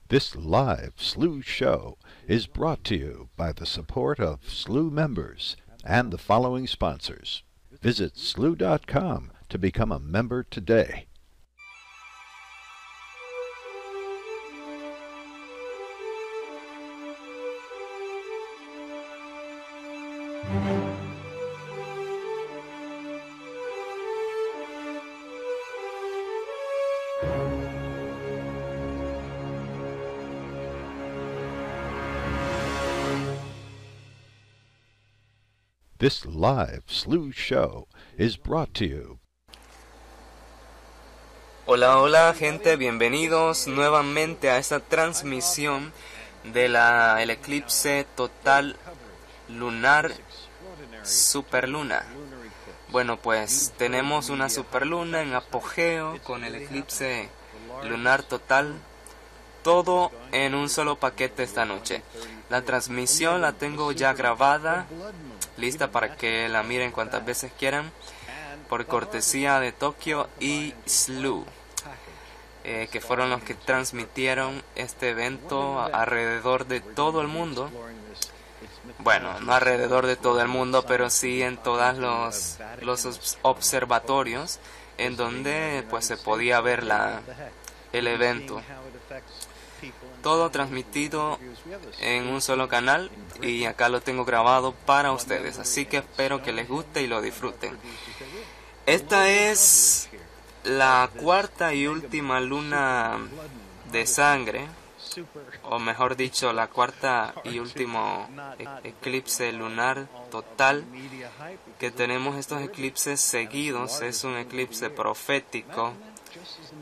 This live SLU show is brought to you by the support of SLU members and the following sponsors. Visit slu.com to become a member today. This live SLU show is brought to you. Hola, hola gente, bienvenidos nuevamente a esta transmisión de el eclipse total lunar superluna. Bueno, pues tenemos una superluna en apogeo con el eclipse lunar total, todo en un solo paquete esta noche. La transmisión la tengo ya grabada, lista para que la miren cuantas veces quieran, por cortesía de Tokio y SLU, que fueron los que transmitieron este evento alrededor de todo el mundo. Bueno, no alrededor de todo el mundo, pero sí en todos los observatorios en donde pues se podía ver el evento. Todo transmitido en un solo canal, y acá lo tengo grabado para ustedes, así que espero que les guste y lo disfruten. Esta es la cuarta y última luna de sangre, o mejor dicho, la cuarta y último eclipse lunar total que tenemos. Estos eclipses seguidos, es un eclipse profético,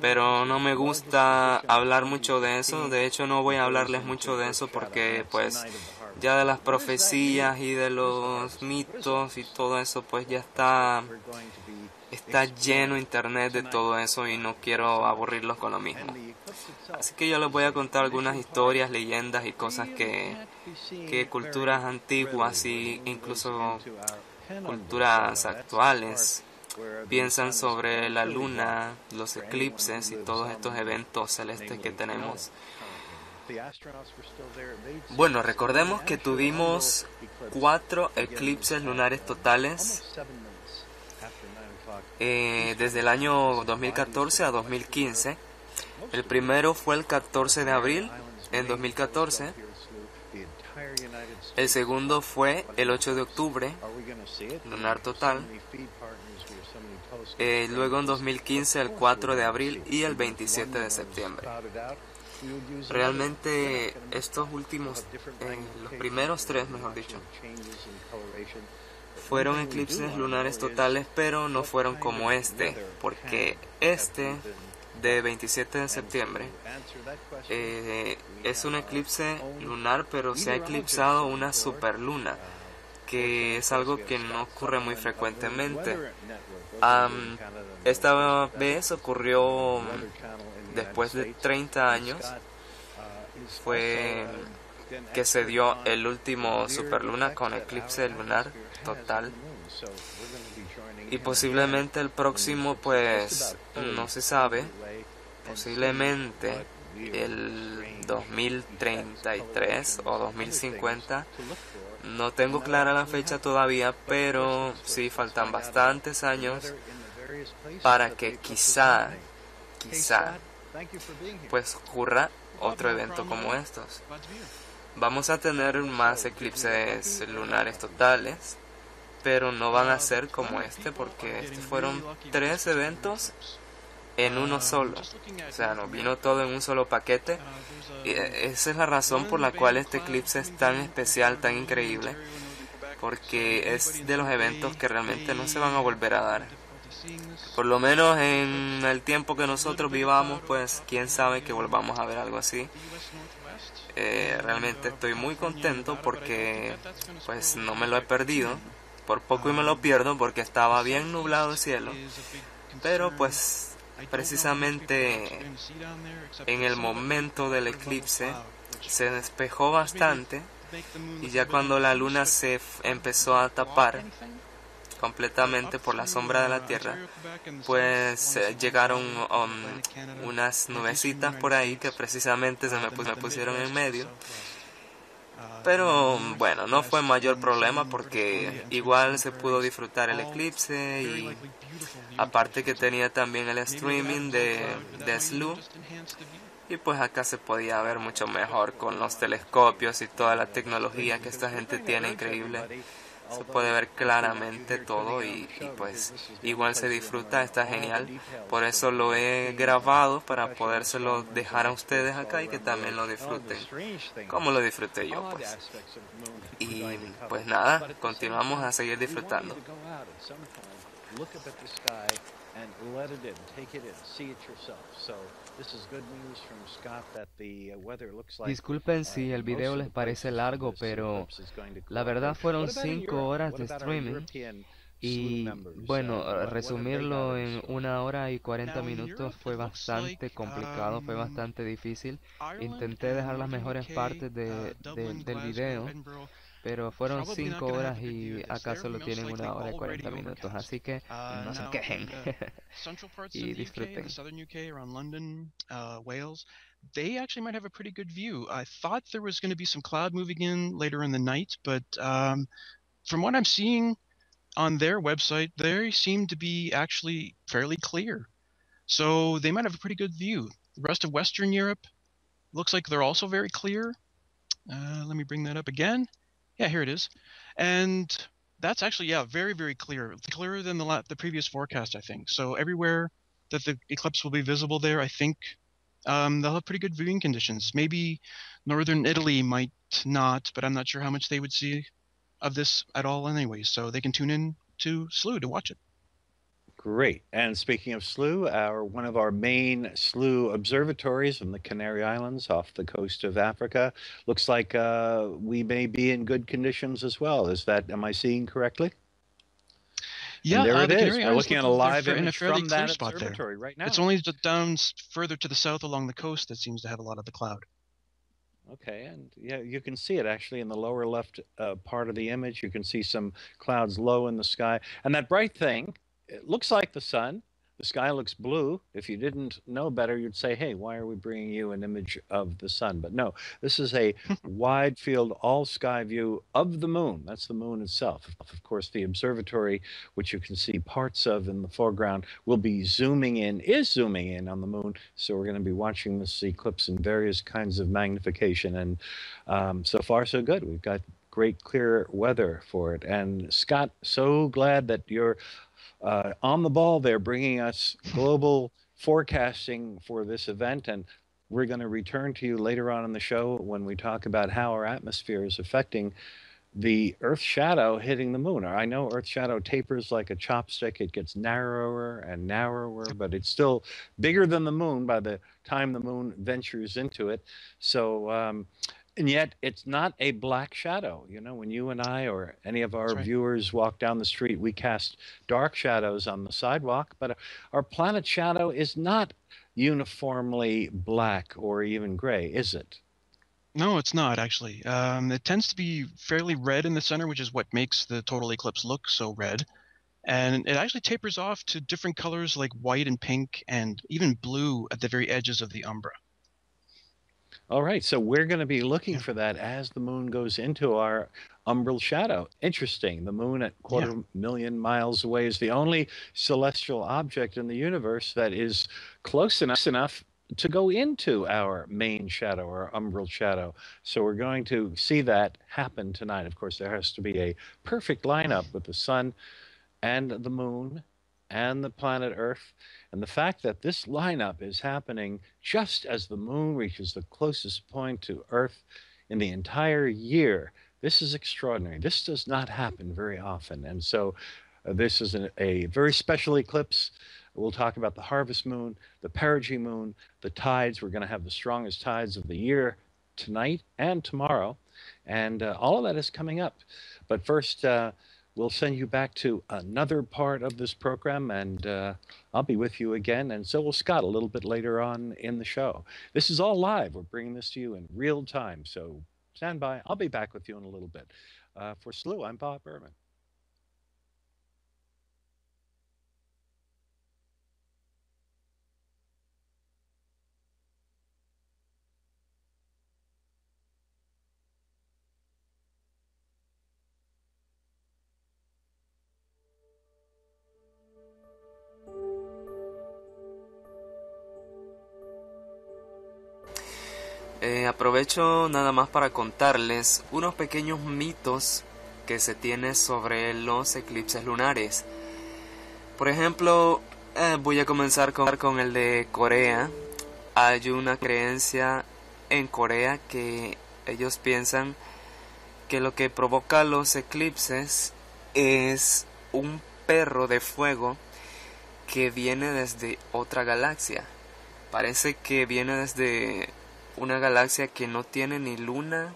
pero no me gusta hablar mucho de eso. De hecho, no voy a hablarles mucho de eso porque pues ya de las profecías y de los mitos y todo eso pues ya está lleno internet de todo eso y no quiero aburrirlos con lo mismo. Así que yo les voy a contar algunas historias, leyendas y cosas que culturas antiguas y incluso culturas actuales piensan sobre la luna, los eclipses y todos estos eventos celestes que tenemos. Bueno, recordemos que tuvimos 4 eclipses lunares totales desde el año 2014 a 2015. El primero fue el 14 de abril en 2014. El segundo fue el 8 de octubre, lunar total. Luego en 2015 el 4 de abril y el 27 de septiembre. Realmente estos últimos, los primeros 3, mejor dicho, fueron eclipses lunares totales, pero no fueron como este, porque este de 27 de septiembre es un eclipse lunar, pero se ha eclipsado una superluna, que es algo que no ocurre muy frecuentemente. Esta vez ocurrió después de 30 años, fue que se dio el último superluna con eclipse lunar total, y posiblemente el próximo pues no se sabe, posiblemente el 2033 o 2050. No tengo clara la fecha todavía, pero sí faltan bastantes años para que quizá pues ocurra otro evento como estos. Vamos a tener más eclipses lunares totales, pero no van a ser como este, porque estos fueron 3 eventos en uno solo. O sea, nos vino todo en un solo paquete. Y esa es la razón por la cual este eclipse es tan especial, tan increíble, porque es de los eventos que realmente no se van a volver a dar. Por lo menos en el tiempo que nosotros vivamos, pues quién sabe que volvamos a ver algo así. Realmente estoy muy contento porque pues no me lo he perdido. Por poco y me lo pierdo porque estaba bien nublado el cielo. Pero pues precisamente en el momento del eclipse se despejó bastante, y ya cuando la luna se empezó a tapar, completamente por la sombra de la Tierra, pues llegaron unas nubecitas por ahí que precisamente me pusieron en medio. Pero bueno, no fue mayor problema porque igual se pudo disfrutar el eclipse, y aparte que tenía también el streaming de SLU, y pues acá se podía ver mucho mejor con los telescopios y toda la tecnología que esta gente tiene increíble. Se puede ver claramente todo, y pues igual se disfruta, está genial. Por eso lo he grabado para podérselo dejar a ustedes acá y que también lo disfruten como lo disfruté yo, pues. Y pues nada, continuamos a seguir disfrutando. Disculpen si el video les parece largo, pero la verdad fueron 5 horas de streaming y bueno, resumirlo en 1 hora y 40 minutos fue bastante complicado, fue bastante difícil. Intenté dejar las mejores partes del video, pero fueron 5 horas y acá solo tienen 1 hora y 40 minutos, así que no se quejen y disfruten. They actually might have a pretty good view. I thought there was going to be some cloud moving in later in the night, but from what I'm seeing on their website, they seem to be actually fairly clear. So they might have a pretty good view. The rest of Western Europe looks like they're also very clear. Let me bring that up again. Yeah, here it is. And that's actually, yeah, very, very clear. Clearer than the previous forecast, I think. So everywhere that the eclipse will be visible there, I think they'll have pretty good viewing conditions. Maybe northern Italy might not, but I'm not sure how much they would see of this at all anyway. So they can tune in to SLU to watch it. Great. And speaking of SLU, one of our main SLU observatories in the Canary Islands off the coast of Africa, looks like we may be in good conditions as well. Am I seeing correctly? Yeah, and there it the is. Canary We're Islands looking at a live in a image fairly from clear that spot there. observatory right now. It's only down further to the south along the coast that seems to have a lot of the cloud. Okay, and yeah, you can see it actually in the lower left part of the image. You can see some clouds low in the sky. And that bright thing, it looks like the sun. The sky looks blue. If you didn't know better, you'd say, hey, why are we bringing you an image of the sun? But no, this is a wide field, all sky view of the moon. That's the moon itself. Of course, the observatory, which you can see parts of in the foreground, will be is zooming in on the moon. So we're going to be watching this eclipse in various kinds of magnification. And so far, so good. We've got great clear weather for it. And Scott, so glad that you're on the ball there, bringing us global forecasting for this event. And we're going to return to you later on in the show when we talk about how our atmosphere is affecting the Earth shadow hitting the moon. I know Earth shadow tapers like a chopstick. It gets narrower and narrower, but it's still bigger than the moon by the time the moon ventures into it. So, and yet it's not a black shadow. You know, when you and I or any of our viewers walk down the street, we cast dark shadows on the sidewalk, but our planet shadow is not uniformly black or even gray, is it? No, it's not actually. It tends to be fairly red in the center, which is what makes the total eclipse look so red. And it actually tapers off to different colors like white and pink and even blue at the very edges of the umbra. All right, so we're going to be looking for that as the moon goes into our umbral shadow. Interesting. The moon at 250,000 miles away is the only celestial object in the universe that is close enough to go into our main shadow, our umbral shadow. So we're going to see that happen tonight. Of course, there has to be a perfect lineup with the sun and the moon and the planet Earth. And the fact that this lineup is happening just as the moon reaches the closest point to Earth in the entire year, this is extraordinary. This does not happen very often. And so this is a very special eclipse. We'll talk about the harvest moon, the perigee moon, the tides. We're going to have the strongest tides of the year tonight and tomorrow. And all of that is coming up. But first, we'll send you back to another part of this program, and I'll be with you again, and so will Scott a little bit later on in the show. This is all live. We're bringing this to you in real time, so stand by. I'll be back with you in a little bit. For SLU, I'm Bob Berman. Aprovecho nada más para contarles unos pequeños mitos que se tiene sobre los eclipses lunares. Por ejemplo, voy a comenzar con el de Corea. Hay una creencia en Corea que ellos piensan que lo que provoca los eclipses es un perro de fuego que viene desde otra galaxia. Parece que viene desde una galaxia que no tiene ni luna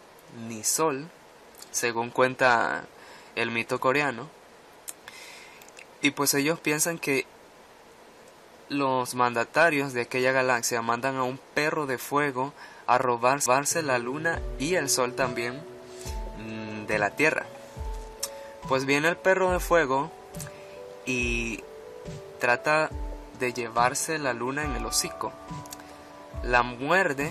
ni sol, según cuenta el mito coreano. Y pues ellos piensan que los mandatarios de aquella galaxia mandan a un perro de fuego a robarse la luna y el sol también de la Tierra. Pues viene el perro de fuego y trata de llevarse la luna en el hocico. La muerde,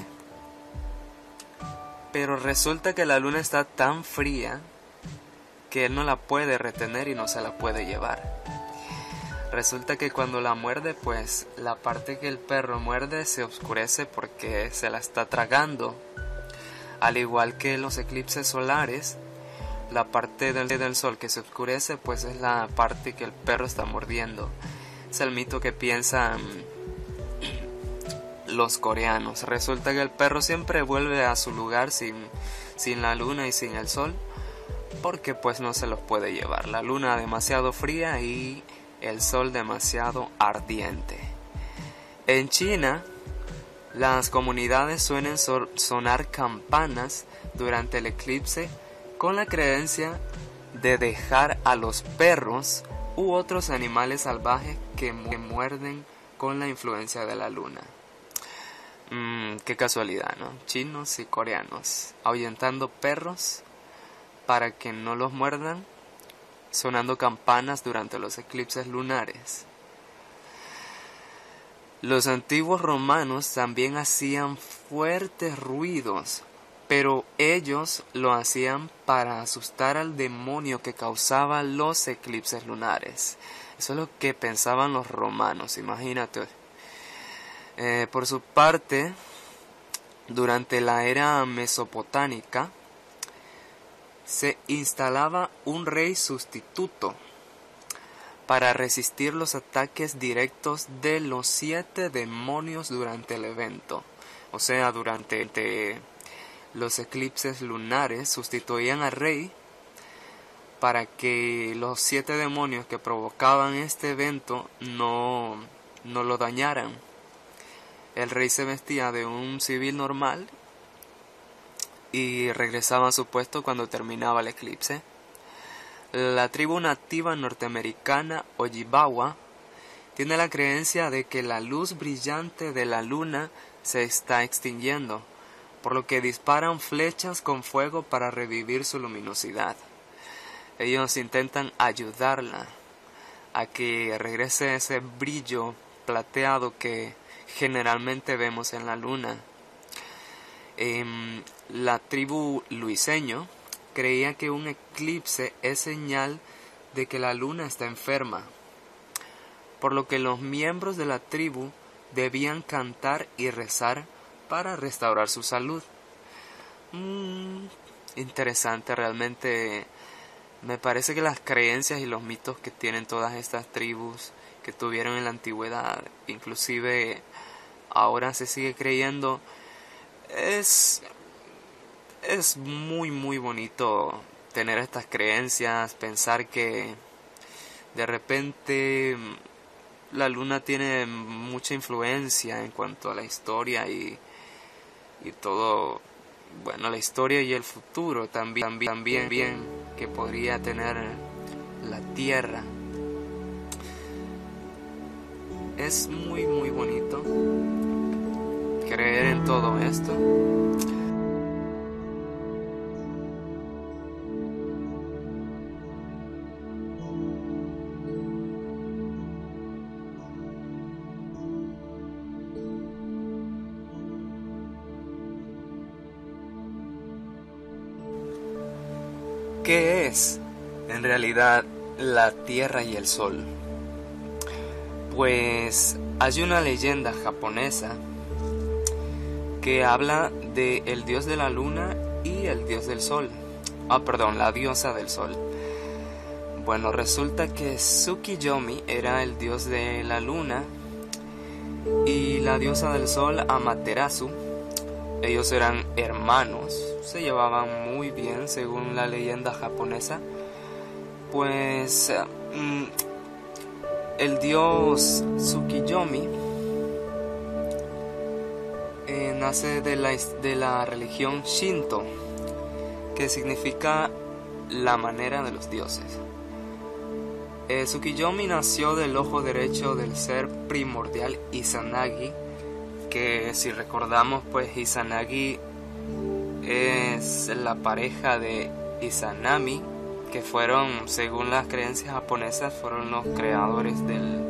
pero resulta que la luna está tan fría que él no la puede retener y no se la puede llevar. Resulta que cuando la muerde, pues la parte que el perro muerde se oscurece porque se la está tragando. Al igual que los eclipses solares, la parte del sol que se oscurece, pues es la parte que el perro está mordiendo. Es el mito que piensan los coreanos. Resulta que el perro siempre vuelve a su lugar sin la luna y sin el sol, porque pues no se los puede llevar. La luna demasiado fría y el sol demasiado ardiente. En China, las comunidades suelen sonar campanas durante el eclipse con la creencia de dejar a los perros u otros animales salvajes que muerden con la influencia de la luna. Qué casualidad, ¿no? Chinos y coreanos ahuyentando perros para que no los muerdan, sonando campanas durante los eclipses lunares. Los antiguos romanos también hacían fuertes ruidos, pero ellos lo hacían para asustar al demonio que causaba los eclipses lunares. Eso es lo que pensaban los romanos, imagínate. Por su parte, durante la era mesopotámica, se instalaba un rey sustituto para resistir los ataques directos de los 7 demonios durante el evento. O sea, durante los eclipses lunares sustituían al rey para que los 7 demonios que provocaban este evento no lo dañaran. El rey se vestía de un civil normal y regresaba a su puesto cuando terminaba el eclipse. La tribu nativa norteamericana Ojibwa tiene la creencia de que la luz brillante de la luna se está extinguiendo, por lo que disparan flechas con fuego para revivir su luminosidad. Ellos intentan ayudarla a que regrese ese brillo plateado que generalmente vemos en la luna. La tribu luiseño creía que un eclipse es señal de que la luna está enferma, por lo que los miembros de la tribu debían cantar y rezar para restaurar su salud. Interesante, realmente me parece que las creencias y los mitos que tienen todas estas tribus que tuvieron en la antigüedad, inclusive ahora se sigue creyendo, es muy muy bonito tener estas creencias, pensar que de repente la luna tiene mucha influencia en cuanto a la historia y todo, bueno, la historia y el futuro también que podría tener la Tierra. Es muy muy bonito creer en todo esto. ¿Qué es en realidad la Tierra y el Sol? Pues hay una leyenda japonesa que habla de el dios de la luna y el dios del sol. Perdón, la diosa del sol. Bueno, resulta que Tsukiyomi era el dios de la luna y la diosa del sol, Amaterasu. Ellos eran hermanos, se llevaban muy bien según la leyenda japonesa. Pues el dios Tsukiyomi nace de la religión Shinto, que significa la manera de los dioses. Tsukiyomi nació del ojo derecho del ser primordial Izanagi, que si recordamos, pues Izanagi es la pareja de Izanami, que fueron, según las creencias japonesas, fueron los creadores del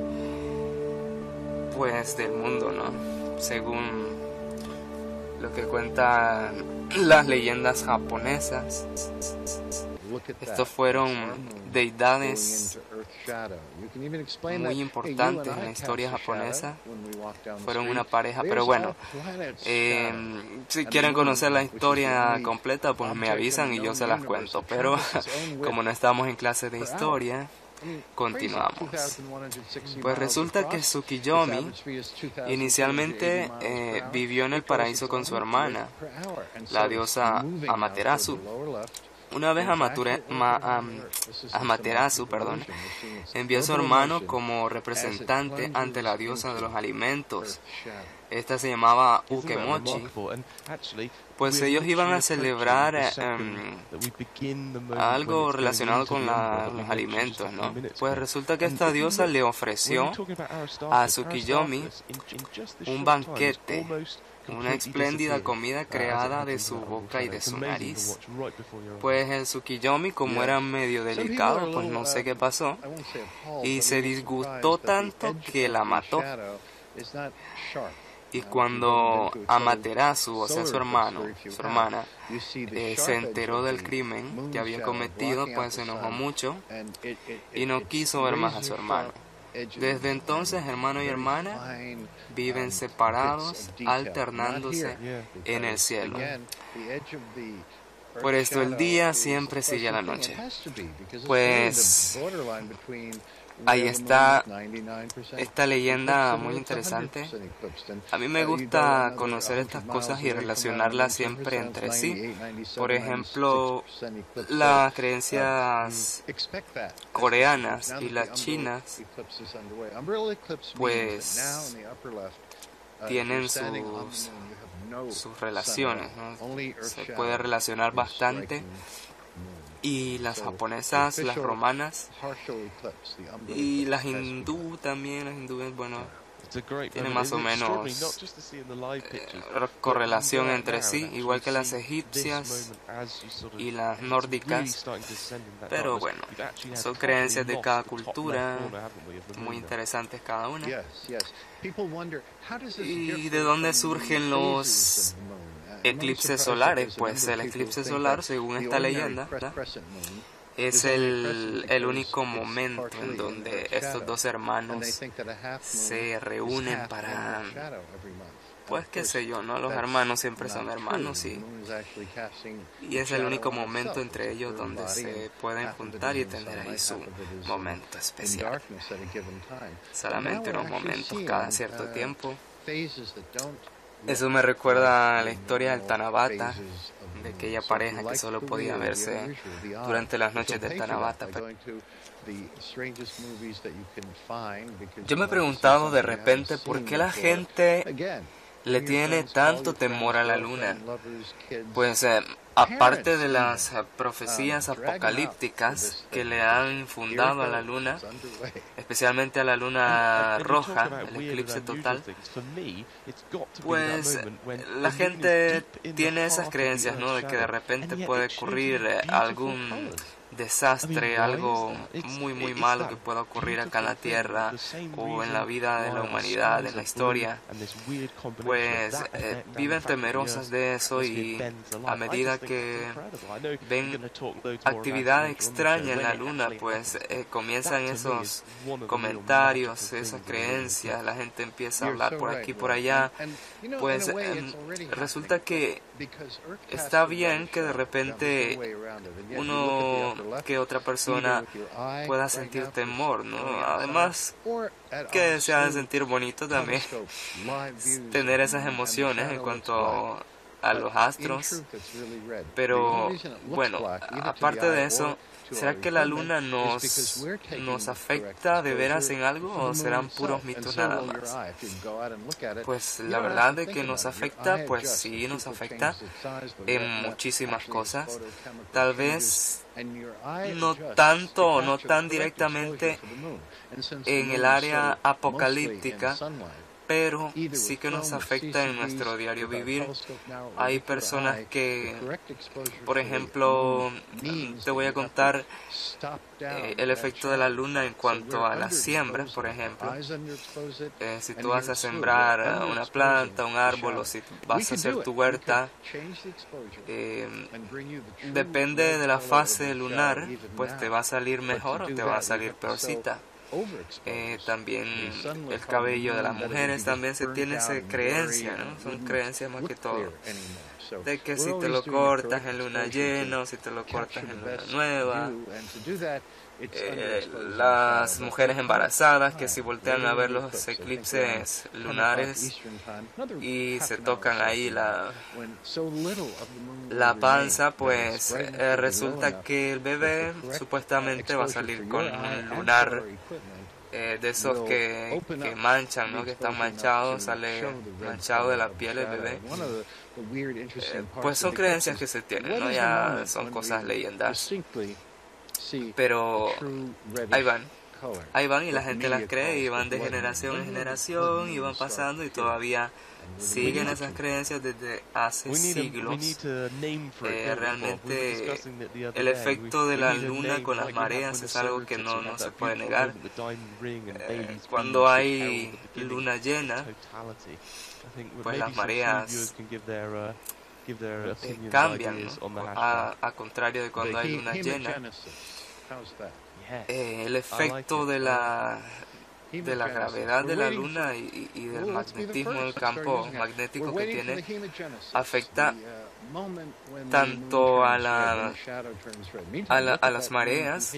mundo, ¿no? Según lo que cuentan las leyendas japonesas. Estos fueron deidades muy importantes en la historia japonesa. Fueron una pareja, pero bueno, si quieren conocer la historia completa, pues me avisan y yo se las cuento. Pero como no estamos en clase de historia, continuamos. Pues resulta que Tsukiyomi inicialmente vivió en el paraíso con su hermana, la diosa Amaterasu. Una vez Amaterasu envió a su hermano como representante ante la diosa de los alimentos. Esta se llamaba Ukemochi. Pues ellos iban a celebrar algo relacionado con los alimentos, ¿no? Pues resulta que esta diosa le ofreció a Tsukiyomi un banquete, una espléndida comida creada de su boca y de su nariz. Pues el Tsukiyomi, como era medio delicado, pues no sé qué pasó, y se disgustó tanto que la mató. Y cuando Amaterasu, o sea su hermana, se enteró del crimen que había cometido, pues se enojó mucho y no quiso ver más a su hermano. Desde entonces, hermano y hermana viven separados, alternándose en el cielo. Por esto el día siempre sigue a la noche. Pues ahí está esta leyenda muy interesante. A mí me gusta conocer estas cosas y relacionarlas siempre entre sí. Por ejemplo, las creencias coreanas y las chinas, pues tienen sus relaciones, ¿no? Se puede relacionar bastante. Y las japonesas, las romanas y las hindú también, las hindúes, bueno, tienen más o menos correlación entre sí, igual que las egipcias y las nórdicas. Pero bueno, son creencias de cada cultura, muy interesantes cada una. ¿Y de dónde surgen los eclipses solares? Pues el eclipse solar, según esta leyenda, ¿verdad?, es el único momento en donde estos dos hermanos se reúnen para, pues qué sé yo, ¿no? Los hermanos siempre son hermanos y es el único momento entre ellos donde se pueden juntar y tener ahí su momento especial. Solamente unos momentos cada cierto tiempo. Eso me recuerda a la historia del Tanabata, de aquella pareja que solo podía verse durante las noches del Tanabata. Yo me he preguntado de repente por qué la gente le tiene tanto temor a la luna. Pues aparte de las profecías apocalípticas que le han fundado a la luna, especialmente a la luna roja, el eclipse total, pues la gente tiene esas creencias, ¿no?, de que de repente puede ocurrir algún desastre, algo muy malo que pueda ocurrir acá en la Tierra o en la vida de la humanidad, en la historia, pues viven temerosas de eso, y a medida que ven actividad extraña en la luna, pues comienzan esos comentarios, esas creencias, la gente empieza a hablar por aquí, por allá. Pues resulta que está bien que de repente uno que otra persona pueda sentir temor, ¿no? Además que se ha de sentir bonito también tener esas emociones en cuanto a los astros. Pero bueno, aparte de eso, ¿será que la luna nos afecta de veras en algo, o serán puros mitos nada más? Pues la verdad de que nos afecta, pues sí nos afecta en muchísimas cosas. Tal vez no tanto o no tan directamente en el área apocalíptica, pero sí que nos afecta en nuestro diario vivir. Hay personas que, por ejemplo, te voy a contar el efecto de la luna en cuanto a las siembras, por ejemplo. Si tú vas a sembrar una planta, un árbol, o si vas a hacer tu huerta, depende de la fase lunar, pues te va a salir mejor o te va a salir peorcita. También el cabello de las mujeres también se tiene esa creencia, ¿no? Son creencias más que todo de que si te lo cortas en luna llena o si te lo cortas en luna nueva, las mujeres embarazadas que si voltean a ver los eclipses lunares y se tocan ahí la panza, pues resulta que el bebé supuestamente va a salir con un lunar de esos que manchan, ¿no? Que están manchados, sale manchado de la piel el bebé. Pues son creencias que se tienen, ¿no? Ya son cosas leyendas. Pero ahí van y la gente las cree y van de generación en generación y van pasando y todavía siguen esas creencias desde hace siglos. Realmente el efecto de la luna con las mareas es algo que no se puede negar. Cuando hay luna llena, pues las mareas cambian, ¿no? A contrario de cuando hay luna llena. El efecto de la gravedad de la luna y del magnetismo, del campo magnético que tiene, afecta tanto a las mareas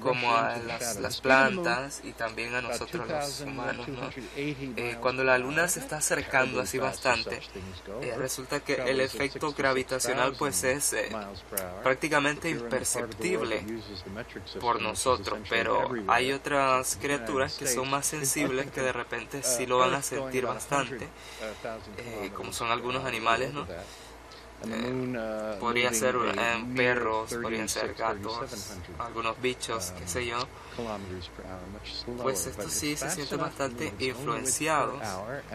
como a las plantas y también a nosotros los humanos, ¿no? Cuando la luna se está acercando así bastante, resulta que el efecto gravitacional pues es prácticamente imperceptible por nosotros, pero hay otras criaturas que son más sensibles que de repente sí lo van a sentir bastante, como son algunos animales, ¿no? Podría ser perros, podrían ser gatos, algunos bichos, qué sé yo. Pues esto sí se siente bastante influenciado,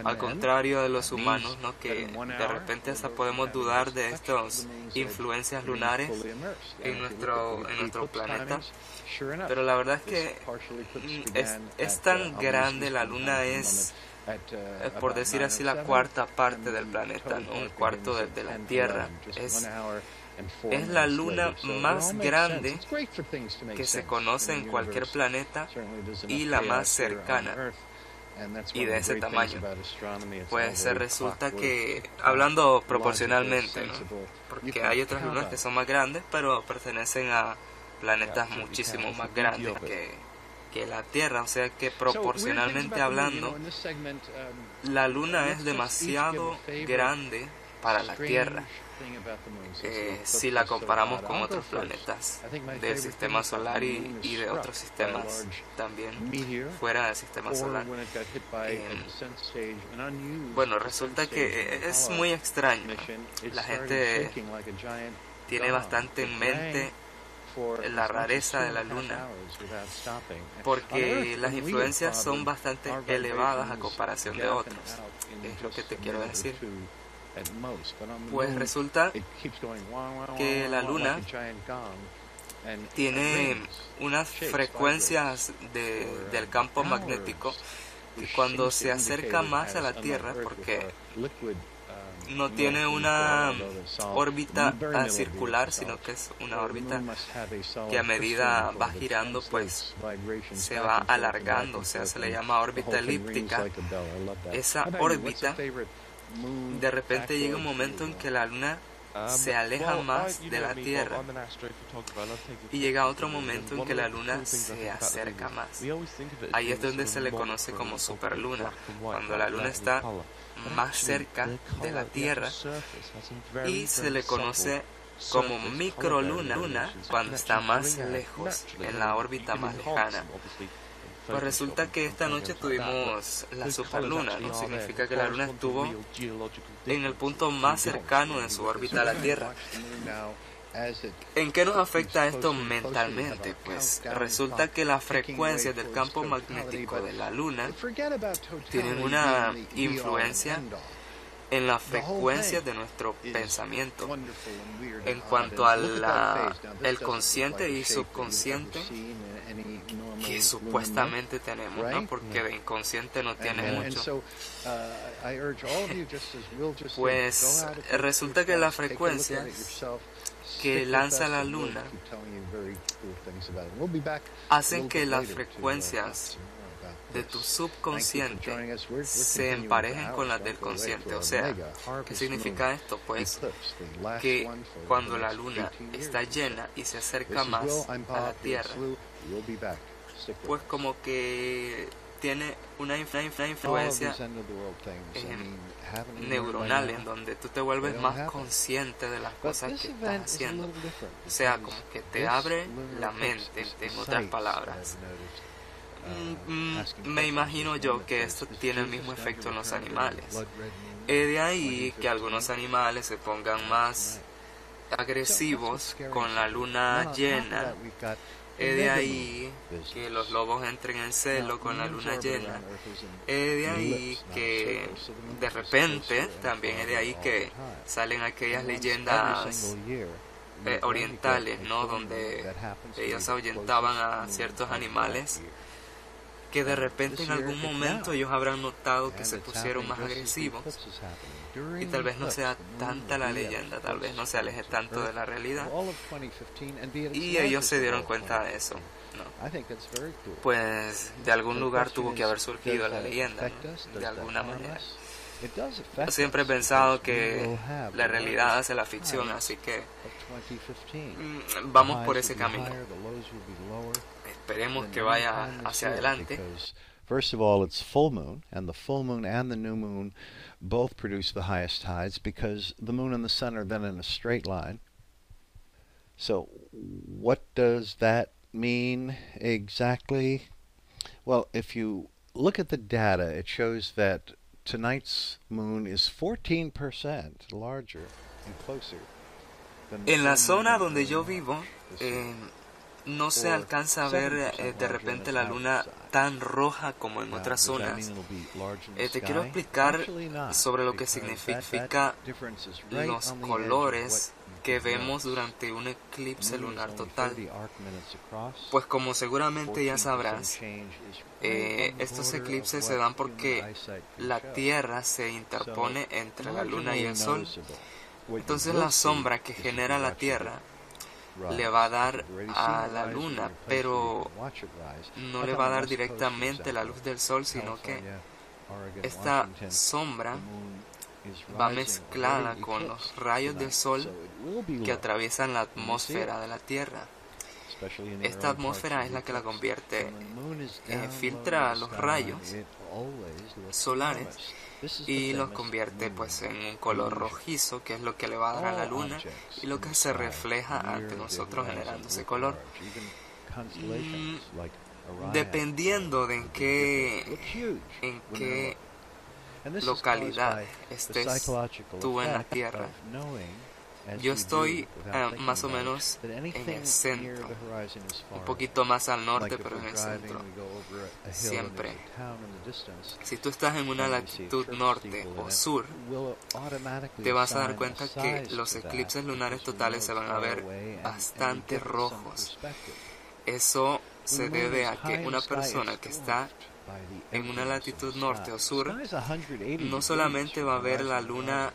al contrario de los humanos, ¿no? Que de repente hasta podemos dudar de estas influencias lunares en nuestro planeta. Pero la verdad es que es tan grande, la luna es, por decir así, la cuarta parte del planeta, ¿no? Un cuarto de la Tierra. Es la luna más grande que se conoce en cualquier planeta y la más cercana y de ese tamaño. Pues resulta que, hablando proporcionalmente, ¿no? Porque hay otras lunas que son más grandes, pero pertenecen a planetas muchísimo más grandes que la Tierra, o sea que proporcionalmente hablando, la Luna es demasiado grande para la Tierra si la comparamos con otros planetas del sistema solar y de otros sistemas también fuera del sistema solar. Bueno, resulta que es muy extraño. La gente tiene bastante en mente la rareza de la luna, porque las influencias son bastante elevadas a comparación de otros, es lo que te quiero decir. Pues resulta que la luna tiene unas frecuencias del campo magnético que cuando se acerca más a la Tierra, porque no tiene una órbita circular, sino que es una órbita que a medida va girando, pues se va alargando, o sea, se le llama órbita elíptica. Esa órbita, de repente llega un momento en que la Luna se aleja más de la Tierra y llega otro momento en que la Luna se acerca más. Ahí es donde se le conoce como superluna, cuando la Luna está más cerca de la Tierra, y se le conoce como microluna cuando está más lejos, en la órbita más lejana. Pues resulta que esta noche tuvimos la superluna, ¿no? Significa que la Luna estuvo en el punto más cercano de su órbita a la Tierra. ¿En qué nos afecta esto mentalmente? Pues resulta que las frecuencias del campo magnético de la Luna tienen una influencia en las frecuencias de nuestro pensamiento. En cuanto al el consciente y subconsciente que supuestamente tenemos, ¿no? Porque de inconsciente no tiene mucho. Pues resulta que las frecuencias que lanza la Luna hacen que las frecuencias de tu subconsciente se emparejen con las del consciente. O sea, ¿qué significa esto? Pues que cuando la Luna está llena y se acerca más a la Tierra, pues como que tiene una influencia neuronal en donde tú te vuelves más consciente de las cosas que estás haciendo. O sea, como que te abre la mente, en otras palabras. Me imagino yo que esto tiene el mismo efecto en los animales. De ahí que algunos animales se pongan más agresivos con la luna llena. De ahí que los lobos entren en celo con la luna llena. De ahí que de repente también es de ahí que salen aquellas leyendas orientales, ¿no? Donde ellos ahuyentaban a ciertos animales, que de repente en algún momento ellos habrán notado que se pusieron más agresivos, y tal vez no sea tanta la leyenda, tal vez no se aleje tanto de la realidad, y ellos se dieron cuenta de eso, ¿no? Pues de algún lugar tuvo que haber surgido la leyenda, ¿no? De alguna manera. Yo siempre he pensado que la realidad hace la ficción, así que vamos por ese camino. Esperemos que vaya hacia adelante. First of all, it's full moon, and the full moon and the new moon both produce the highest tides because the moon and the sun are then in a straight line. So what does that mean exactly? Well, if you look at the data, it shows that tonight's moon is 14% larger and closer than the En la full moon zona and donde the yo new vivo, moon. no se alcanza a ver de repente la luna tan roja como en otras zonas. Te quiero explicar sobre lo que significa los colores que vemos durante un eclipse lunar total. Pues como seguramente ya sabrás, estos eclipses se dan porque la Tierra se interpone entre la Luna y el Sol. Entonces la sombra que genera la Tierra le va a dar a la Luna, pero no le va a dar directamente la luz del Sol, sino que esta sombra va mezclada con los rayos del Sol que atraviesan la atmósfera de la Tierra. Esta atmósfera es la que la convierte, filtra los rayos solares y los convierte pues en un color rojizo, que es lo que le va a dar a la Luna y lo que se refleja ante nosotros generando ese color. Dependiendo de en qué localidad estés tú en la Tierra, Yo estoy más o menos en el centro, un poquito más al norte, pero en el centro. Siempre. Si tú estás en una latitud norte o sur, te vas a dar cuenta que los eclipses lunares totales se van a ver bastante rojos. Eso se debe a que una persona que está en una latitud norte o sur no solamente va a ver la luna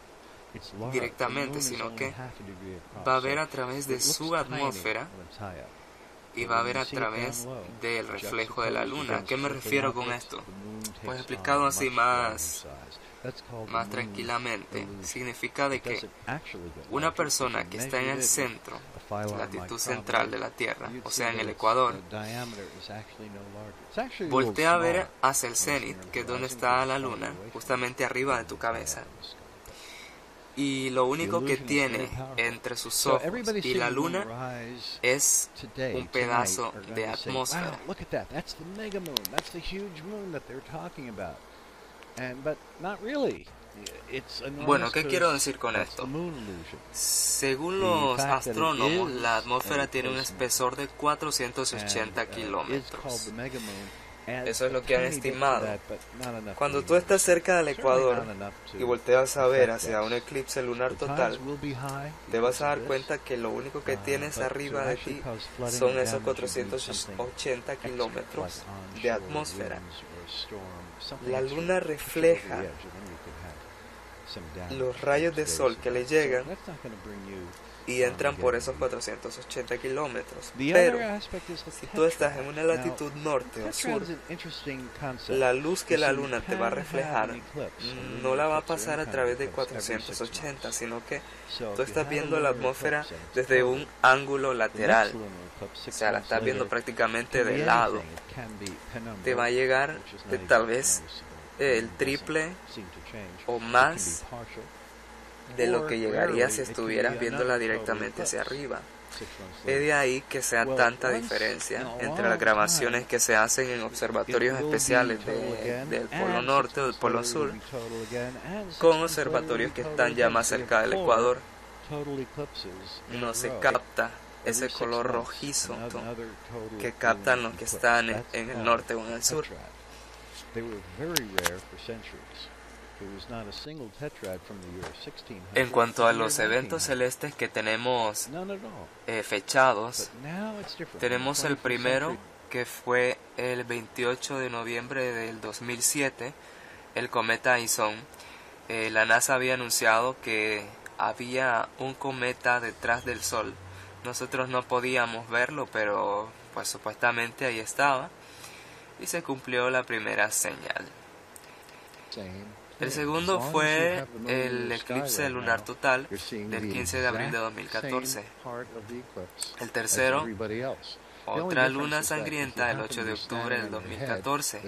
directamente, sino que va a ver a través de su atmósfera y va a ver a través del reflejo de la luna. ¿A qué me refiero con esto? Pues explicado así más tranquilamente, significa de que una persona que está en el centro, latitud central de la Tierra, o sea en el ecuador, voltea a ver hacia el cenit, que es donde está la luna, justamente arriba de tu cabeza. Y lo único que tiene entre sus ojos y la luna es un pedazo de atmósfera. Bueno, ¿qué quiero decir con esto? Según los astrónomos, la atmósfera tiene un espesor de 480 kilómetros. Eso es lo que han estimado. Cuando tú estás cerca del ecuador y volteas a ver hacia un eclipse lunar total, te vas a dar cuenta que lo único que tienes arriba de ti son esos 480 kilómetros de atmósfera. La luna refleja los rayos de sol que le llegan y entran por esos 480 kilómetros. Pero si tú estás en una latitud norte o sur, la luz que la luna te va a reflejar no la va a pasar a través de 480, sino que tú estás viendo la atmósfera desde un ángulo lateral. O sea, la estás viendo prácticamente de lado. Te va a llegar de tal vez el triple o más de lo que llegaría si estuvieras viéndola directamente hacia arriba. Es de ahí que sea tanta diferencia entre las grabaciones que se hacen en observatorios especiales del Polo Norte o del Polo Sur con observatorios que están ya más cerca del Ecuador. No se capta ese color rojizo que captan los que están en el norte o en el sur. En cuanto a los eventos celestes que tenemos fechados, tenemos el primero que fue el 28 de noviembre del 2007, el cometa Ison. La NASA había anunciado que había un cometa detrás del Sol. Nosotros no podíamos verlo, pero pues supuestamente ahí estaba y se cumplió la primera señal. El segundo fue el eclipse lunar total del 15 de abril de 2014. El tercero, otra luna sangrienta el 8 de octubre del 2014.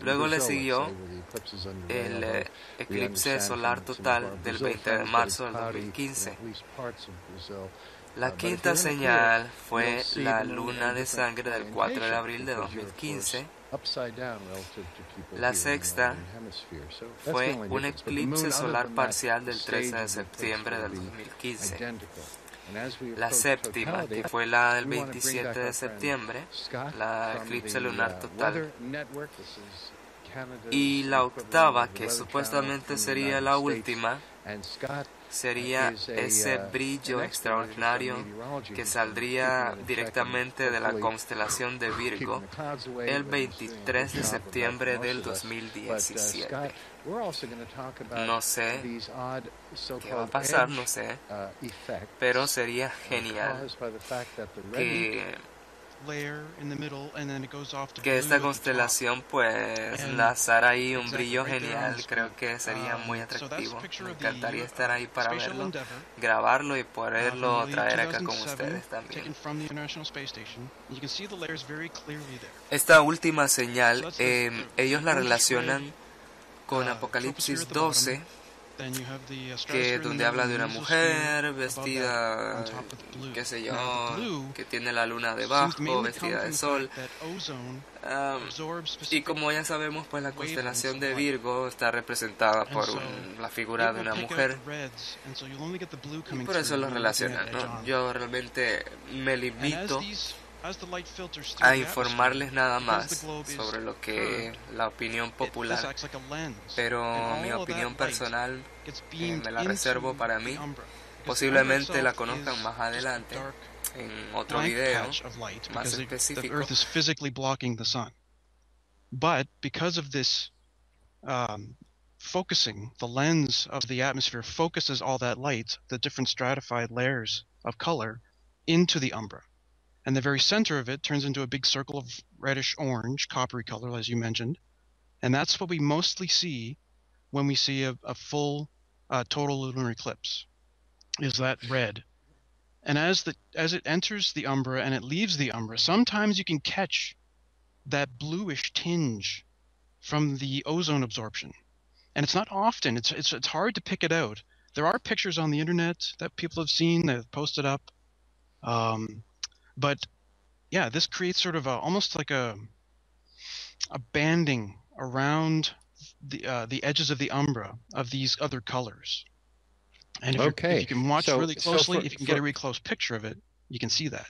Luego le siguió el eclipse solar total del 20 de marzo del 2015. La quinta señal fue la luna de sangre del 4 de abril de 2015. La sexta fue un eclipse solar parcial del 13 de septiembre del 2015. La séptima, que fue la del 27 de septiembre, la eclipse lunar total. Y la octava, que supuestamente sería la última, sería ese brillo extraordinario que saldría directamente de la constelación de Virgo el 23 de septiembre del 2017. No sé qué va a pasar, no sé, pero sería genial que esta constelación pues lanzara ahí un brillo genial. Creo que sería muy atractivo. Me encantaría estar ahí para verlo, grabarlo y poderlo traer acá con ustedes también. Esta última señal ellos la relacionan con Apocalipsis 12, Then you have the que stratosphere in the donde middle habla and de the una mesosphere mujer above that on vestida, top of the blue. qué sé Now the yo, blue que tiene la luna seems to debajo, mainly come vestida de from the sol. fact that ozone Am, absorbs y specific como ya sabemos, pues la wavelengths constelación of de light. Virgo está representada And por so la it figura de will una pick out mujer, the reds, and so you'll only get the blue y coming por eso through lo when you're looking at relacionan, edge ¿no? on. Yo realmente me And as limito the light filters through a the atmosphere, informarles nada because the más globe is sobre lo que curved, es la opinión this popular, acts like a lens, and pero mi all of that opinión light personal gets beamed me la reservo into para the mí. umbra. Because the umbra Posiblemente la itself conozcan is más just a adelante dark en otro blank video patch of light más because the específico. Earth is physically blocking the sun. But because of this focusing, the lens of the atmosphere focuses all that light, the different stratified layers of color, into the umbra. And the very center of it turns into a big circle of reddish orange, coppery color, as you mentioned. And that's what we mostly see when we see a full total lunar eclipse, is that red. And as it enters the umbra and it leaves the umbra, sometimes you can catch that bluish tinge from the ozone absorption. And it's not often. It's hard to pick it out. There are pictures on the internet that people have seen that have posted up, but yeah, this creates sort of almost like a banding around the edges of the umbra of these other colors. And if you Okay, can watch so really so closely, if you can get a really close picture of it, you can see that.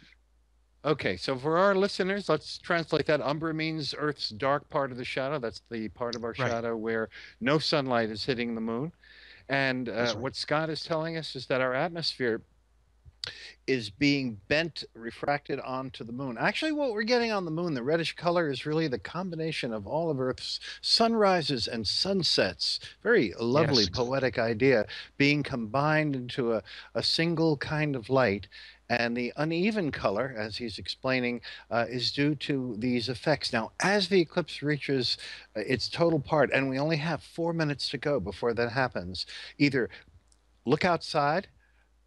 okay, so for our listeners, let's translate that. Umbra means Earth's dark part of the shadow. That's the part of our Right. shadow where no sunlight is hitting the moon. And That's right. what Scott is telling us is that our atmosphere is being bent, refracted onto the moon. Actually, what we're getting on the moon, the reddish color, is really the combination of all of Earth's sunrises and sunsets. Very lovely, Yes. poetic idea being combined into a single kind of light. And the uneven color, as he's explaining, is due to these effects. Now, as the eclipse reaches its total part, and we only have 4 minutes to go before that happens, either look outside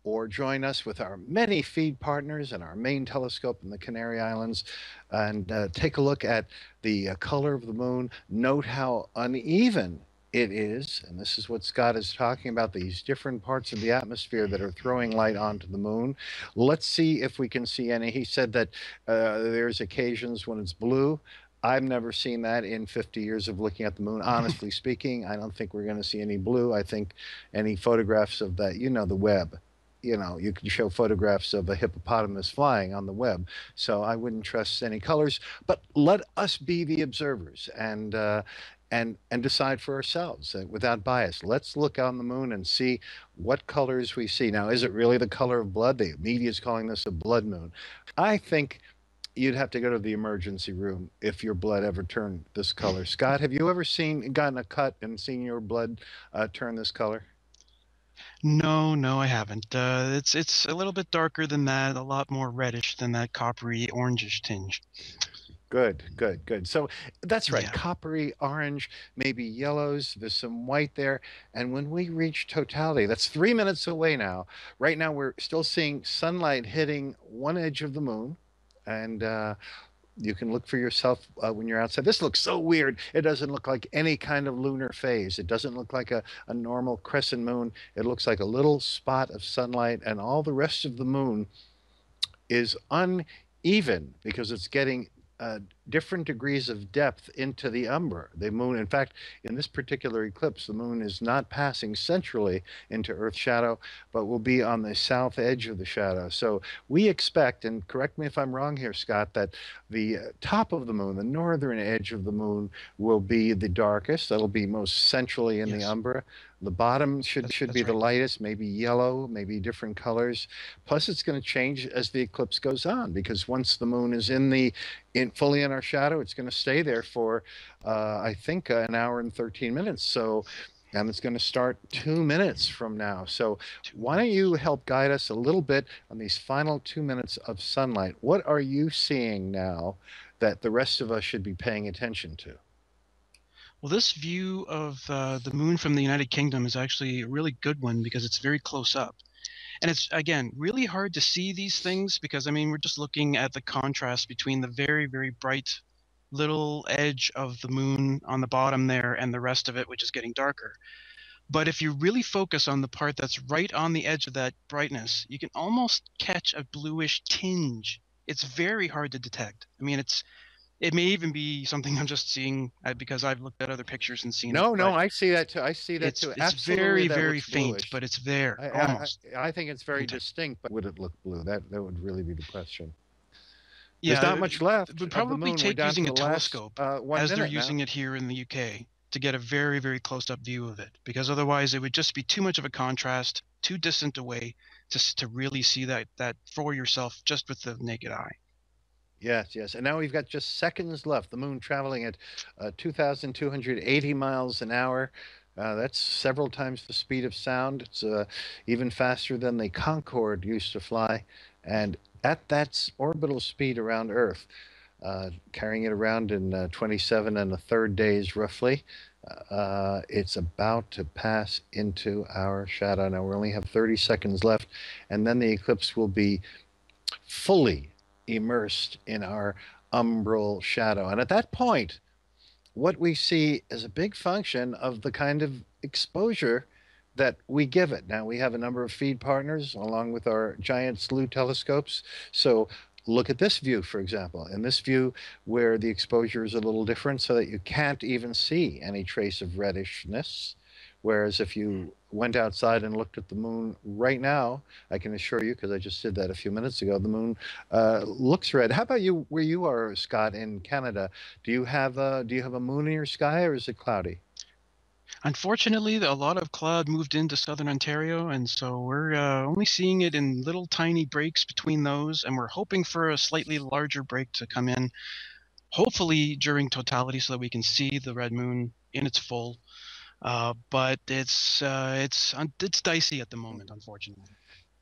or join us with our many feed partners and our main telescope in the Canary Islands and take a look at the color of the moon. Note how uneven it is, and this is what Scott is talking about, these different parts of the atmosphere that are throwing light onto the moon. Let's see if we can see any. He said that there's occasions when it's blue. I've never seen that in 50 years of looking at the moon. Honestly speaking, I don't think we're going to see any blue. I think any photographs of that, the web, you can show photographs of a hippopotamus flying on the web. So I wouldn't trust any colors, but let us be the observers and decide for ourselves without bias. Let's look on the moon and see what colors we see. Now, is it really the color of blood? The media is calling this a blood moon. I think you'd have to go to the emergency room if your blood ever turned this color. Scott, have you ever gotten a cut and seen your blood turn this color? No, I haven't. It's a little bit darker than that, a lot more reddish than that coppery orangish tinge. Good, good, good. So that's right, Yeah. coppery, orange, maybe yellows. There's some white there. And when we reach totality, that's 3 minutes away now. Right now, we're still seeing sunlight hitting one edge of the moon. And you can look for yourself when you're outside. This looks so weird. It doesn't look like any kind of lunar phase. It doesn't look like a normal crescent moon. It looks like a little spot of sunlight, and all the rest of the moon is uneven because it's getting different degrees of depth into the umbra. The moon, in fact, in this particular eclipse, the moon is not passing centrally into Earth's shadow, but will be on the south edge of the shadow. So we expect, and correct me if I'm wrong here, Scott, that the top of the moon, the northern edge of the moon, will be the darkest. That'll be most centrally in the Yes. umbra. The bottom should That's be the right. lightest, maybe yellow, maybe different colors. Plus, it's going to change as the eclipse goes on, because once the moon is fully in our shadow, it's going to stay there for I think an hour and 13 minutes. So, and it's going to start 2 minutes from now. So why don't you help guide us a little bit on these final 2 minutes of sunlight? What are you seeing now that the rest of us should be paying attention to? Well, this view of the moon from the United Kingdom is actually a really good one because it's very close up. And it's, again, really hard to see these things because, I mean, we're just looking at the contrast between the very, very bright little edge of the moon on the bottom there and the rest of it, which is getting darker. But if you really focus on the part that's right on the edge of that brightness, you can almost catch a bluish tinge. It's very hard to detect. I mean, it may even be something I'm just seeing because I've looked at other pictures and seen it, No, no, but I see that too. I see that too. it's Absolutely, very, that very looks faint, bluish. but it's there I, I, I almost. I think it's You very can tell. distinct, but would it look blue? That would really be the question. There's Yeah, not much it left would of the probably moon. We're take down to using a the last telescope, 1 minute they're now. using it here in the UK, to get a very, very close-up view of it, because otherwise it would just be too much of a contrast, too distant away to really see that for yourself just with the naked eye. Yes, yes. And now we've got just seconds left. The moon traveling at 2,280 miles an hour. That's several times the speed of sound. It's even faster than the Concorde used to fly. And at that orbital speed around Earth, carrying it around in 27 and a third days roughly, it's about to pass into our shadow. Now we only have 30 seconds left, and then the eclipse will be fully immersed in our umbral shadow. And at that point, what we see is a big function of the kind of exposure that we give it. Now, we have a number of feed partners along with our giant SLU telescopes. So look at this view, for example. In this view, where the exposure is a little different so that you can't even see any trace of reddishness. Whereas if you went outside and looked at the moon right now, I can assure you, because I just did that a few minutes ago, the moon looks red. How about you, where you are, Scott, in Canada? Do you have a moon in your sky, or is it cloudy? Unfortunately, a lot of cloud moved into southern Ontario, and so we're only seeing it in little tiny breaks between those, and we're hoping for a slightly larger break to come in, hopefully during totality, so that we can see the red moon in its full. But it's dicey at the moment, unfortunately.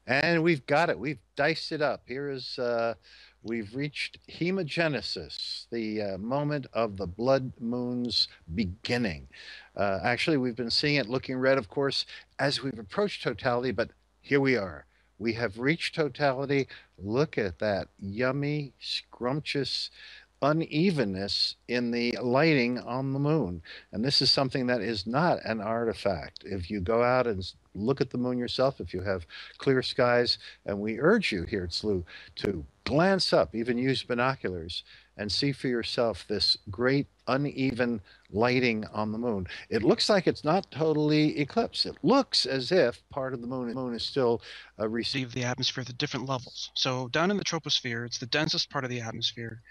And we've got it. We've diced it up. We've reached hemogenesis, the moment of the blood moon's beginning. Actually, we've been seeing it looking red, of course, as we've approached totality, but here we are. We have reached totality. Look at that yummy, scrumptious unevenness in the lighting on the moon. And this is something that is not an artifact. If you go out and look at the moon yourself, if you have clear skies, and we urge you here at SLU to glance up, even use binoculars, and see for yourself this great uneven lighting on the moon. It looks like it's not totally eclipsed. It looks as if part of the moon is still receiving The atmosphere at the different levels. So down in the troposphere, it's the densest part of the atmosphere,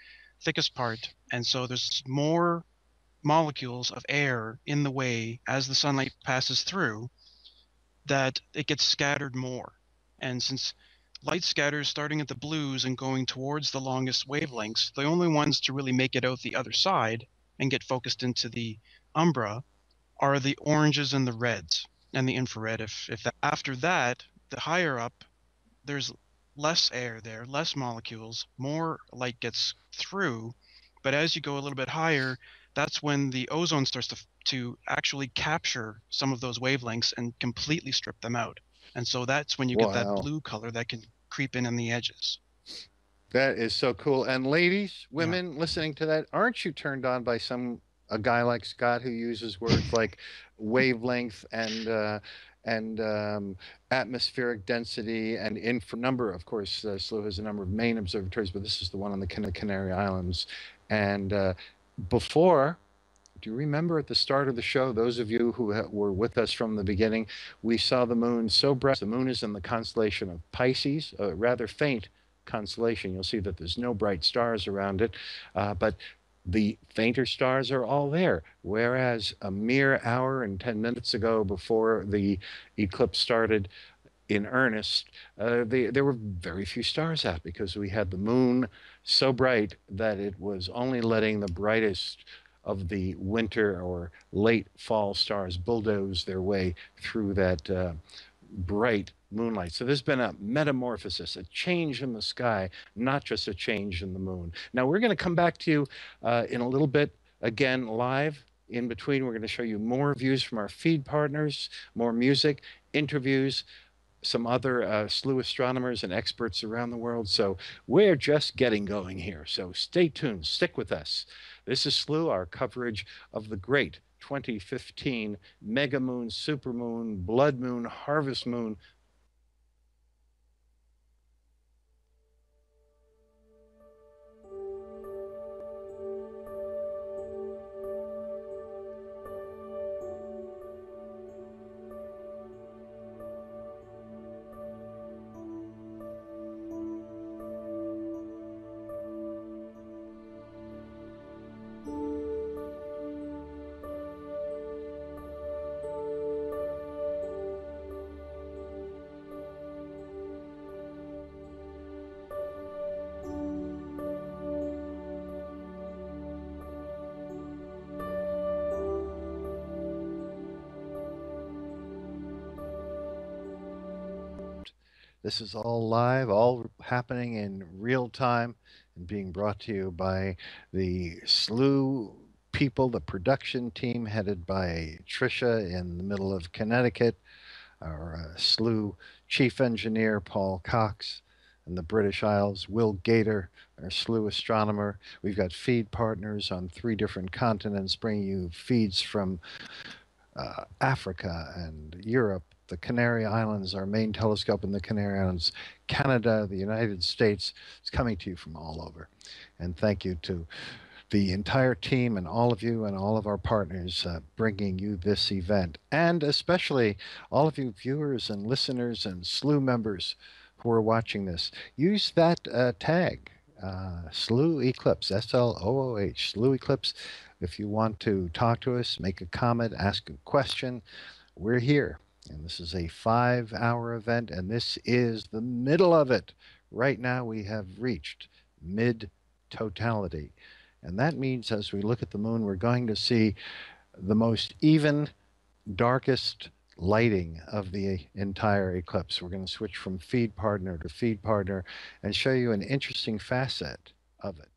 thickest part, and so there's more molecules of air in the way as the sunlight passes through, that it gets scattered more. And since light scatters starting at the blues and going towards the longest wavelengths, the only ones to really make it out the other side and get focused into the umbra are the oranges and the reds and the infrared. After that, the higher up, there's less air there, less molecules, more light gets through. But as you go a little bit higher, that's when the ozone starts to actually capture some of those wavelengths and completely strip them out. And so that's when you get that wow. blue color that can creep in the edges. That is so cool. And ladies, Yeah. women listening to that, aren't you turned on by a guy like Scott who uses words like wavelength and atmospheric density and number? Of course, SLU has a number of main observatories, but this is the one on the Canary Islands. And before, do you remember at the start of the show, those of you who were with us from the beginning, we saw the moon so bright. The moon is in the constellation of Pisces, a rather faint constellation. You'll see that there's no bright stars around it, but the fainter stars are all there. Whereas a mere hour and 10 minutes ago, before the eclipse started in earnest, there were very few stars out because we had the moon so bright that it was only letting the brightest of the winter or late fall stars bulldoze their way through that bright moonlight. So there's been a metamorphosis, a change in the sky, not just a change in the moon. Now we're going to come back to you in a little bit, again, live. In between, we're going to show you more views from our feed partners, more music, interviews, some other SLU astronomers and experts around the world. So we're just getting going here. So stay tuned, stick with us. This is SLU, our coverage of the great 2015 mega moon, supermoon, blood moon, harvest moon. This is all live, all happening in real time, and being brought to you by the SLU people, the production team headed by Tricia in the middle of Connecticut, our SLU chief engineer, Paul Cox, in the British Isles, Will Gator, our SLU astronomer. We've got feed partners on 3 different continents, bringing you feeds from Africa and Europe, the Canary Islands, our main telescope in the Canary Islands, Canada, the United States. It's coming to you from all over. And thank you to the entire team and all of you and all of our partners bringing you this event. And especially all of you viewers and listeners and SLU members who are watching this. Use that tag, SLU Eclipse, S-L-O-O-H, SLU Eclipse. If you want to talk to us, make a comment, ask a question, we're here. And this is a 5-hour event, and this is the middle of it. Right now we have reached mid-totality. And that means as we look at the moon, we're going to see the most even, darkest lighting of the entire eclipse. We're going to switch from feed partner to feed partner and show you an interesting facet of it.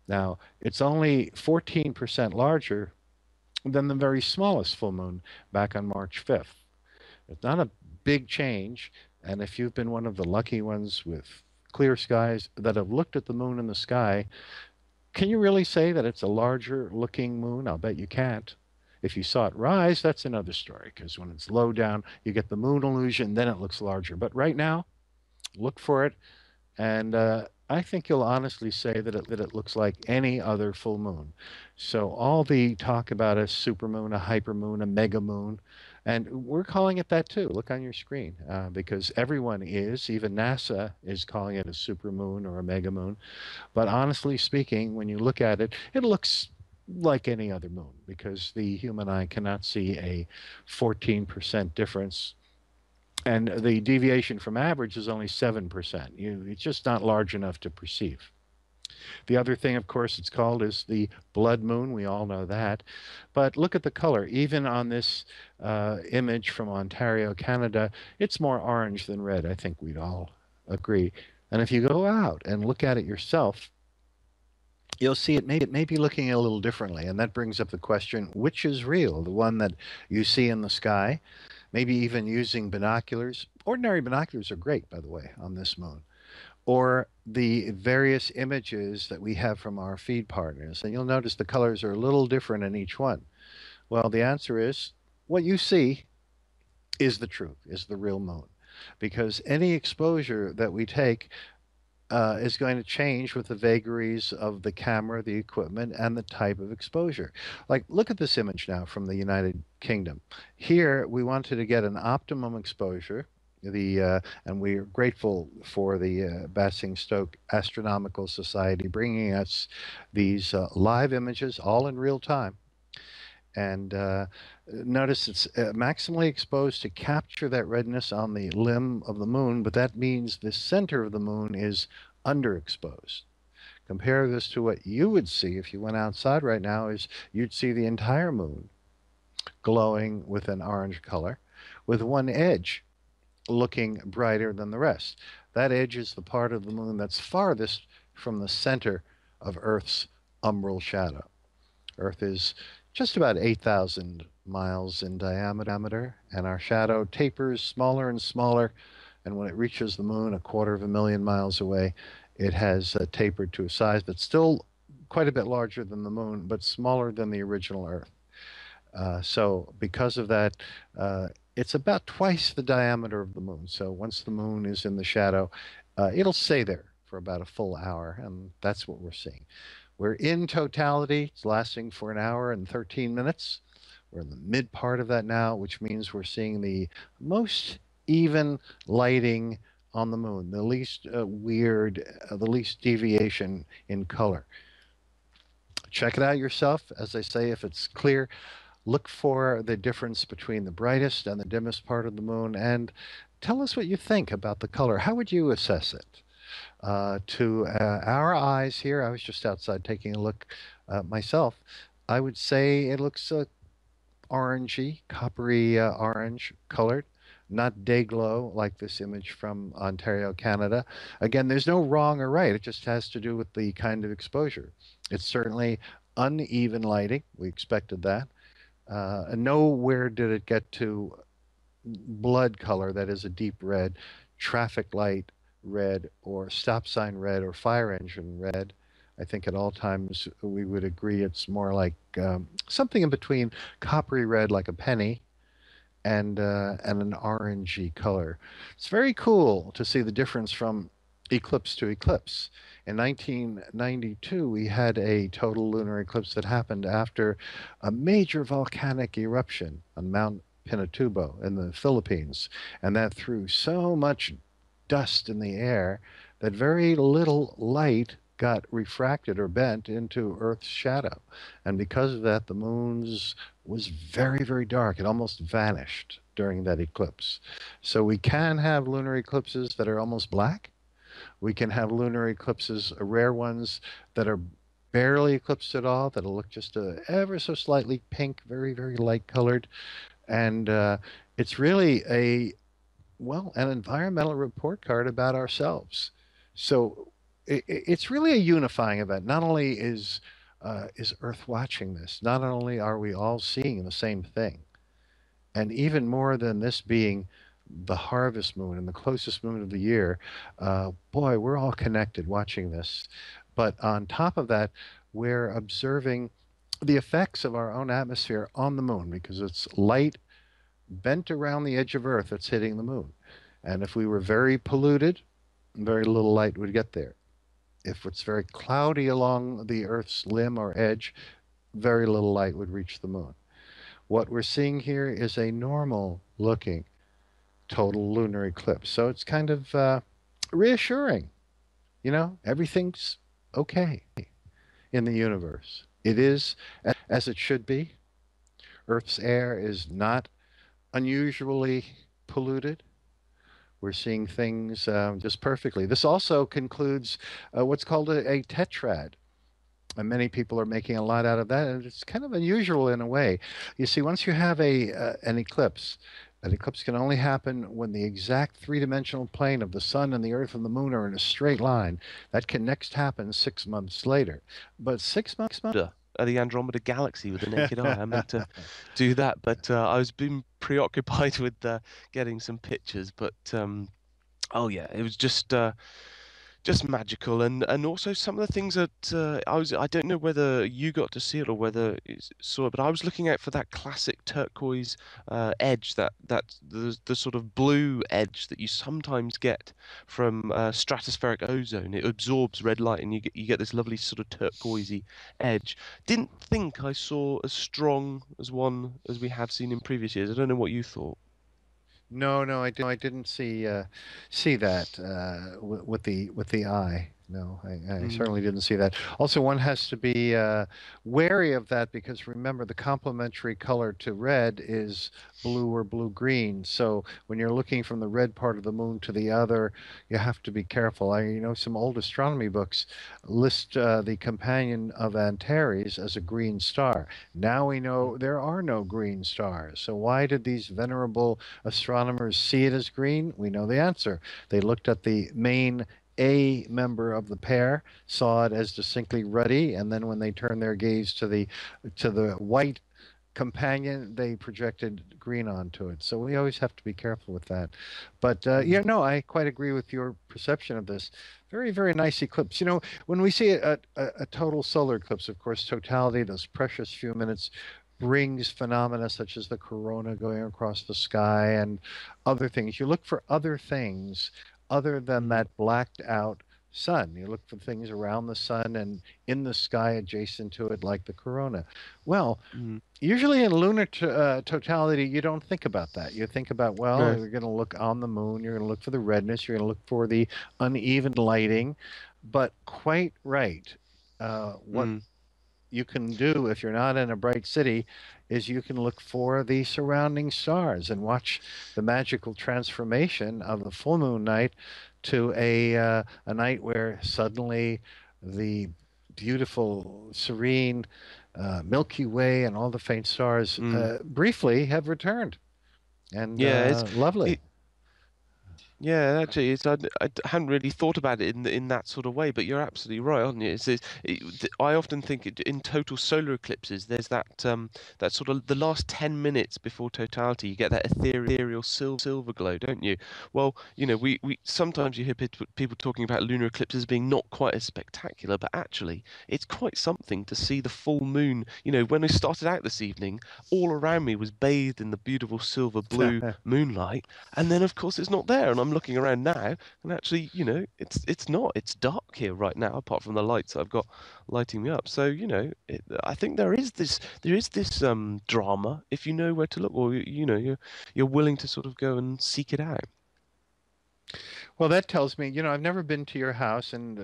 Now, it's only 14% larger than the very smallest full moon back on March 5th. It's not a big change. And if you've been one of the lucky ones with clear skies that have looked at the moon in the sky, can you really say that it's a larger looking moon? I'll bet you can't. If you saw it rise, that's another story, because when it's low down, you get the moon illusion, then it looks larger. But right now, look for it, and I think you'll honestly say that it looks like any other full moon. So all the talk about a supermoon, a hypermoon, a mega moon, and we're calling it that too. Look on your screen, because everyone is, even NASA is calling it a supermoon or a mega moon. But honestly speaking, when you look at it, it looks like any other moon, because the human eye cannot see a 14% difference, and the deviation from average is only 7%. It's just not large enough to perceive. The other thing, of course, it's called is the blood moon. We all know that. But look at the color. Even on this image from Ontario, Canada, it's more orange than red. I think we'd all agree. And if you go out and look at it yourself, you'll see it may be looking a little differently. And that brings up the question, which is real? The one that you see in the sky, maybe even using binoculars. Ordinary binoculars are great, by the way, on this moon, or the various images that we have from our feed partners. And you'll notice the colors are a little different in each one. Well, the answer is what you see is the truth, is the real moon. Because any exposure that we take is going to change with the vagaries of the camera, the equipment, and the type of exposure. Like, look at this image now from the United Kingdom. Here, we wanted to get an optimum exposure. And we are grateful for the Basingstoke Astronomical Society bringing us these live images, all in real time. And notice it's maximally exposed to capture that redness on the limb of the moon, but that means the center of the moon is underexposed. Compare this to what you would see if you went outside right now, is you'd see the entire moon glowing with an orange color, with one edge looking brighter than the rest. That edge is the part of the moon that's farthest from the center of Earth's umbral shadow. Earth is just about 8,000 miles in diameter, and our shadow tapers smaller and smaller. And when it reaches the moon, a quarter of a million miles away, it has tapered to a size that's still quite a bit larger than the moon, but smaller than the original Earth. So because of that, it's about twice the diameter of the moon. So once the moon is in the shadow, it'll stay there for about a full hour, and that's what we're seeing. We're in totality. It's lasting for an hour and 13 minutes. We're in the mid part of that now, which means we're seeing the most even lighting on the moon, the least weird, the least deviation in color. Check it out yourself. As I say, if it's clear, look for the difference between the brightest and the dimmest part of the moon, and tell us what you think about the color. How would you assess it? To our eyes here, I was just outside taking a look myself. I would say it looks orangey, coppery orange colored, not day glow like this image from Ontario, Canada. Again, there's no wrong or right. It just has to do with the kind of exposure. It's certainly uneven lighting. We expected that. And nowhere did it get to blood color, that is a deep red, traffic light red, or stop sign red, or fire engine red. I think at all times we would agree it's more like something in between coppery red, like a penny, and an orangey color. It's very cool to see the difference from eclipse to eclipse. In 1992, we had a total lunar eclipse that happened after a major volcanic eruption on Mount Pinatubo in the Philippines, and that threw so much dust in the air that very little light got refracted or bent into Earth's shadow. And because of that, the moon's was very, very dark. It almost vanished during that eclipse. So we can have lunar eclipses that are almost black. We can have lunar eclipses, rare ones, that are barely eclipsed at all, that'll look just ever so slightly pink, very, very light colored. And it's really an environmental report card about ourselves. So it's really a unifying event. Not only is Earth watching this, not only are we all seeing the same thing, and even more than this being the harvest moon and the closest moon of the year, boy, we're all connected watching this. But on top of that, we're observing the effects of our own atmosphere on the moon because it's light bent around the edge of Earth that's hitting the moon. And if we were very polluted, very little light would get there. If it's very cloudy along the Earth's limb or edge, very little light would reach the moon. What we're seeing here is a normal looking total lunar eclipse. So it's kind of reassuring. Everything's okay in the universe. It is as it should be. Earth's air is not unusually polluted. We're seeing things just perfectly. This also concludes what's called a tetrad. And many people are making a lot out of that, and it's kind of unusual in a way. You see, once you have an eclipse can only happen when the exact three-dimensional plane of the sun and the earth and the moon are in a straight line. That can next happen 6 months later. But 6 months... The Andromeda Galaxy with the naked eye. I meant to do that, but I was being preoccupied with getting some pictures. But oh yeah, it was just magical, and also some of the things that I don't know whether you got to see it or whether you saw it, but I was looking out for that classic turquoise edge, that the sort of blue edge that you sometimes get from stratospheric ozone. It absorbs red light, and you get this lovely sort of turquoisey edge. Didn't think I saw as strong as one as we have seen in previous years. I don't know what you thought. No, no, I didn't see that with the eye. No, I certainly didn't see that. Also, one has to be wary of that because remember, the complementary color to red is blue or blue-green. So when you're looking from the red part of the moon to the other, you have to be careful. Some old astronomy books list the companion of Antares as a green star. Now we know there are no green stars. So why did these venerable astronomers see it as green? We know the answer. They looked at the main A member of the pair, saw it as distinctly ruddy, and then when they turned their gaze to the white companion, they projected green onto it. So we always have to be careful with that. But I quite agree with your perception of this. Very, very nice eclipse. When we see a total solar eclipse, of course, totality, those precious few minutes, brings phenomena such as the corona going across the sky and other things. You look for other things other than that blacked out sun. You look for things around the sun and in the sky adjacent to it, like the corona. Well, usually in lunar totality, you don't think about that. You think about, well, Right. you're going to look on the moon, you're going to look for the redness, you're going to look for the uneven lighting. But quite right. What you can do if you're not in a bright city is you can look for the surrounding stars and watch the magical transformation of the full moon night to a night where suddenly the beautiful, serene Milky Way and all the faint stars briefly have returned. And Yeah, lovely. Yeah, actually, I hadn't really thought about it in that sort of way, but you're absolutely right, aren't you? I often think in total solar eclipses, there's that sort of the last 10 minutes before totality, you get that ethereal silver glow, don't you? Well, we sometimes you hear people talking about lunar eclipses being not quite as spectacular, but actually, it's quite something to see the full moon. When I started out this evening, all around me was bathed in the beautiful silver blue moonlight, and then of course it's not there, and I'm looking around now, and actually, it's not. It's dark here right now, apart from the lights I've got lighting me up. So, I think there is this drama if you know where to look, or you're willing to sort of go and seek it out. Well, that tells me, I've never been to your house, and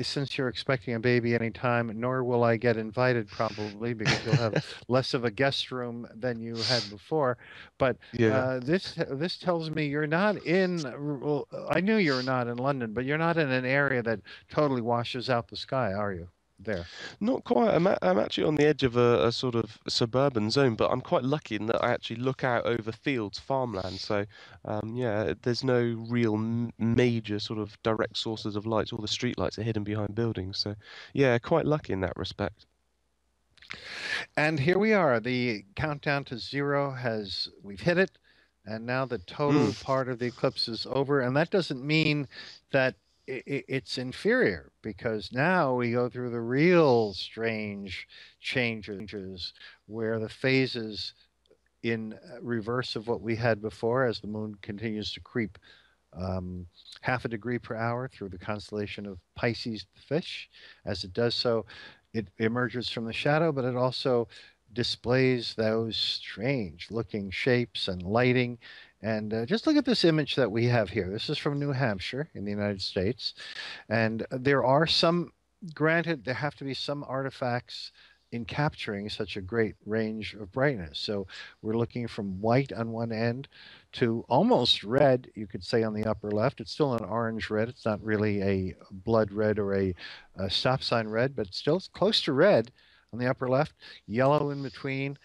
since you're expecting a baby anytime, nor will I get invited probably because you'll have less of a guest room than you had before. But Yeah. this tells me you're not in. Well, I knew you were not in London, but you're not in an area that totally washes out the sky, are you? there? Not quite. I'm actually on the edge of a sort of suburban zone, but I'm quite lucky in that I actually look out over fields, farmland. So, yeah, there's no real major sort of direct sources of lights. All the street lights are hidden behind buildings. So, yeah, quite lucky in that respect. And here we are. The countdown to zero we've hit it. And now the total part of the eclipse is over. And that doesn't mean that it's inferior, because now we go through the real strange changes where the phases in reverse of what we had before, as the moon continues to creep half a degree per hour through the constellation of Pisces, the fish. As it does so, it emerges from the shadow, but it also displays those strange looking shapes and lighting. And just look at this image that we have here. This is from New Hampshire in the United States. And there are some, granted, there have to be some artifacts in capturing such a great range of brightness. So we're looking from white on one end to almost red, you could say, on the upper left. It's still an orange red. It's not really a blood red or a stop sign red, but still it's close to red on the upper left, yellow in between.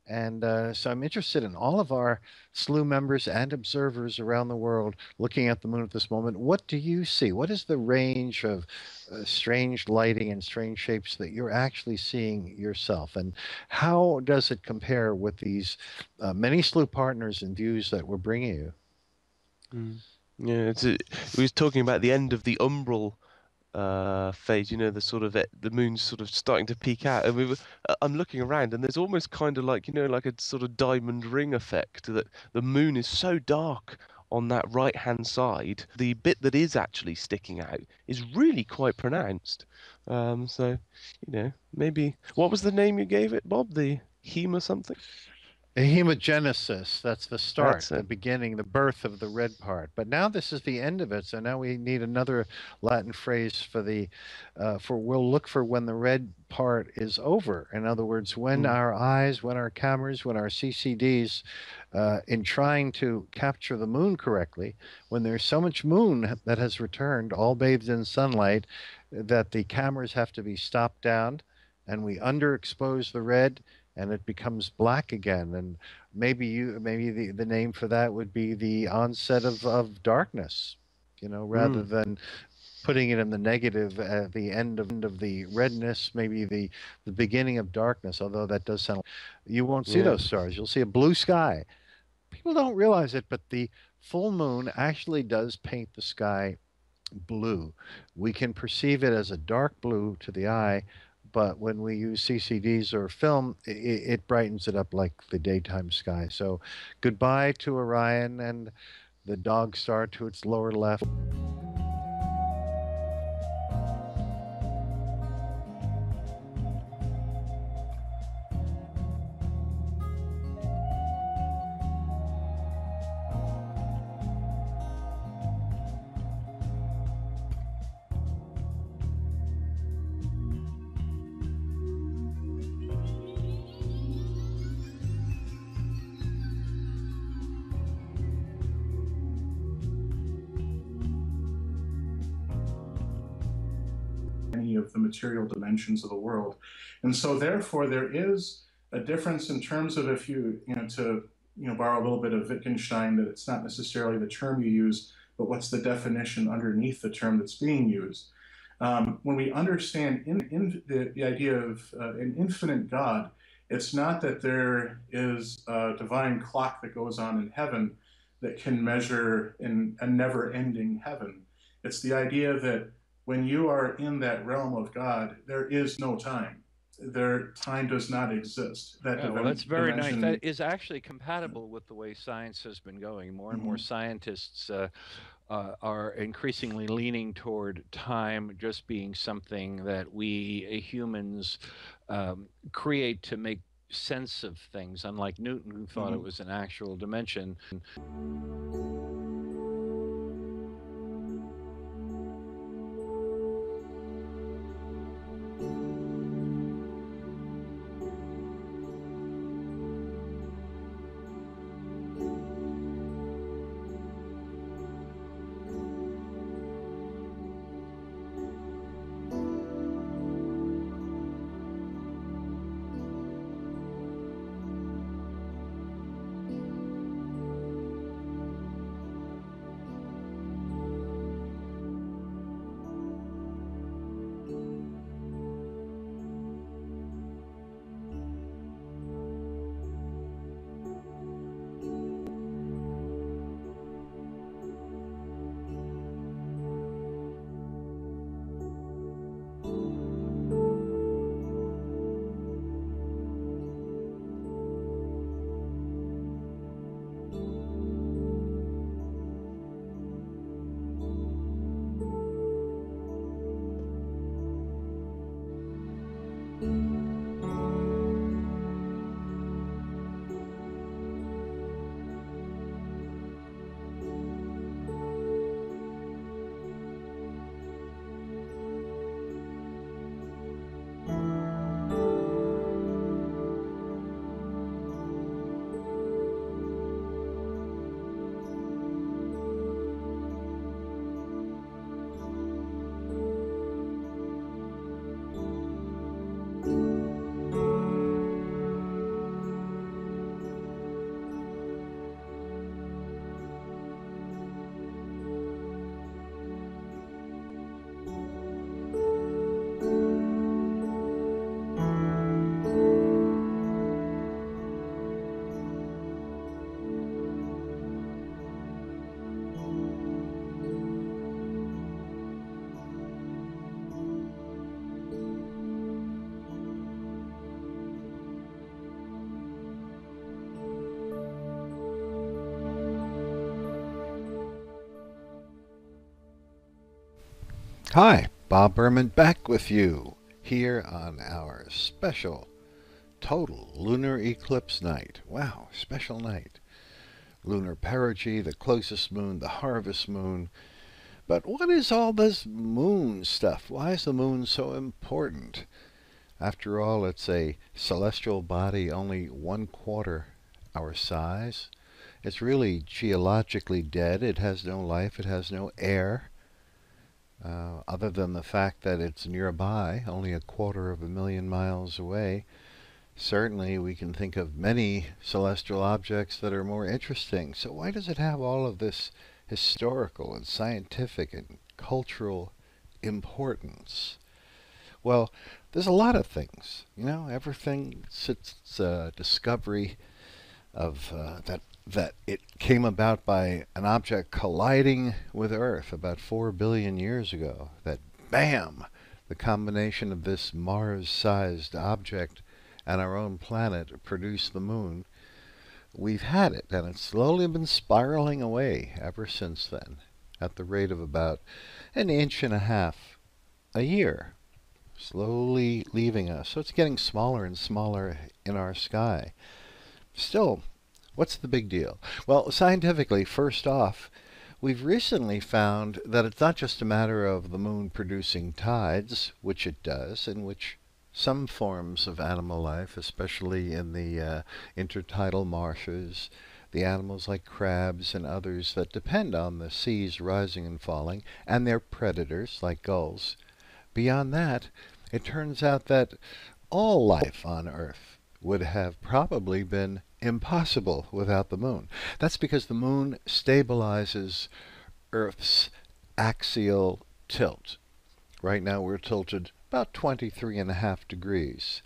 And so I'm interested in all of our SLU members and observers around the world looking at the moon at this moment. What do you see? What is the range of strange lighting and strange shapes that you're actually seeing yourself? And how does it compare with these many SLU partners and views that we're bringing you? Yeah, we was talking about the end of the umbral phase, you know, the sort of the moon's sort of starting to peak out, and I'm looking around, and there's almost kind of like, you know, like a sort of diamond ring effect, that the moon is so dark on that right hand side, the bit that is actually sticking out is really quite pronounced. So, you know, maybe, what was the name you gave it, Bob? The heme or something? Hemogenesis, that's the start, That's the it. beginning, the birth of the red part. But now this is the end of it, so now we need another Latin phrase for we'll look for when the red part is over. In other words, when our eyes, when our cameras, when our CCDs, in trying to capture the moon correctly, when there's so much moon that has returned, all bathed in sunlight, that the cameras have to be stopped down, and we underexpose the red, and it becomes black again. And maybe the name for that would be the onset of darkness, you know, rather than putting it in the negative at the end of the redness, maybe the beginning of darkness, although that does sound, you won't see those stars. You'll see a blue sky. People don't realize it, but the full moon actually does paint the sky blue. We can perceive it as a dark blue to the eye, but when we use CCDs or film, it brightens it up like the daytime sky. So goodbye to Orion and the dog star to its lower left. Any of the material dimensions of the world. And so therefore there is a difference in terms of, if you know, to borrow a little bit of Wittgenstein, that it's not necessarily the term you use, but what's the definition underneath the term that's being used. When we understand the idea of an infinite God, it's not that there is a divine clock that goes on in heaven that can measure in a never-ending heaven. It's the idea that when you are in that realm of God, there is no time. Time does not exist. Well, that's very nice. That is actually compatible with the way science has been going. More and more scientists are increasingly leaning toward time just being something that we humans create to make sense of things, unlike Newton, who thought it was an actual dimension. Hi, Bob Berman back with you here on our special total lunar eclipse night. Wow, special night. Lunar perigee, the closest moon, the harvest moon. But what is all this moon stuff? Why is the moon so important? After all, it's a celestial body only 1/4 our size. It's really geologically dead. It has no life. It has no air. Other than the fact that it's nearby, only 250,000 miles away. Certainly we can think of many celestial objects that are more interesting. So why does it have all of this historical and scientific and cultural importance? Well, there's a lot of things. Everything since discovery of that it came about by an object colliding with Earth about 4 billion years ago. That bam! The combination of this Mars-sized object and our own planet produced the moon. We've had it, and it's slowly been spiraling away ever since then, at the rate of about 1.5 inches a year, slowly leaving us. So it's getting smaller and smaller in our sky. Still, what's the big deal? Well, scientifically, first off, we've recently found that it's not just a matter of the moon producing tides, which it does, in which some forms of animal life, especially in the intertidal marshes, the animals like crabs and others that depend on the seas rising and falling, and their predators like gulls. Beyond that, it turns out that all life on Earth would have probably been impossible without the moon. That's because the moon stabilizes Earth's axial tilt. Right now we're tilted about 23.5 degrees.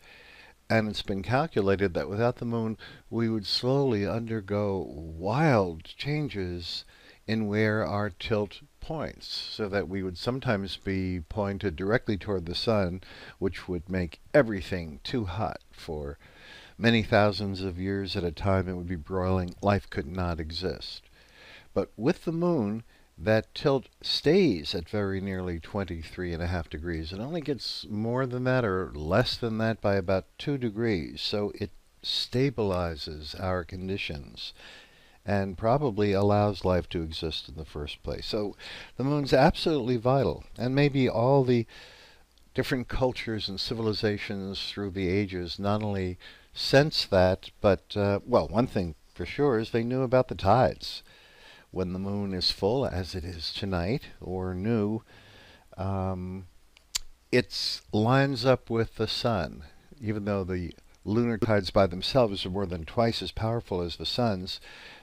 And it's been calculated that without the moon, we would slowly undergo wild changes in where our tilt points, so that we would sometimes be pointed directly toward the sun, which would make everything too hot for many thousands of years at a time. It would be broiling. Life could not exist. But with the moon, that tilt stays at very nearly 23.5 degrees. It only gets more than that or less than that by about 2 degrees. So it stabilizes our conditions and probably allows life to exist in the first place. So the moon's absolutely vital. And maybe all the different cultures and civilizations through the ages not only sense that, but, well, one thing for sure is they knew about the tides. When the moon is full, as it is tonight, or new, it lines up with the sun. Even though the lunar tides by themselves are more than twice as powerful as the sun's,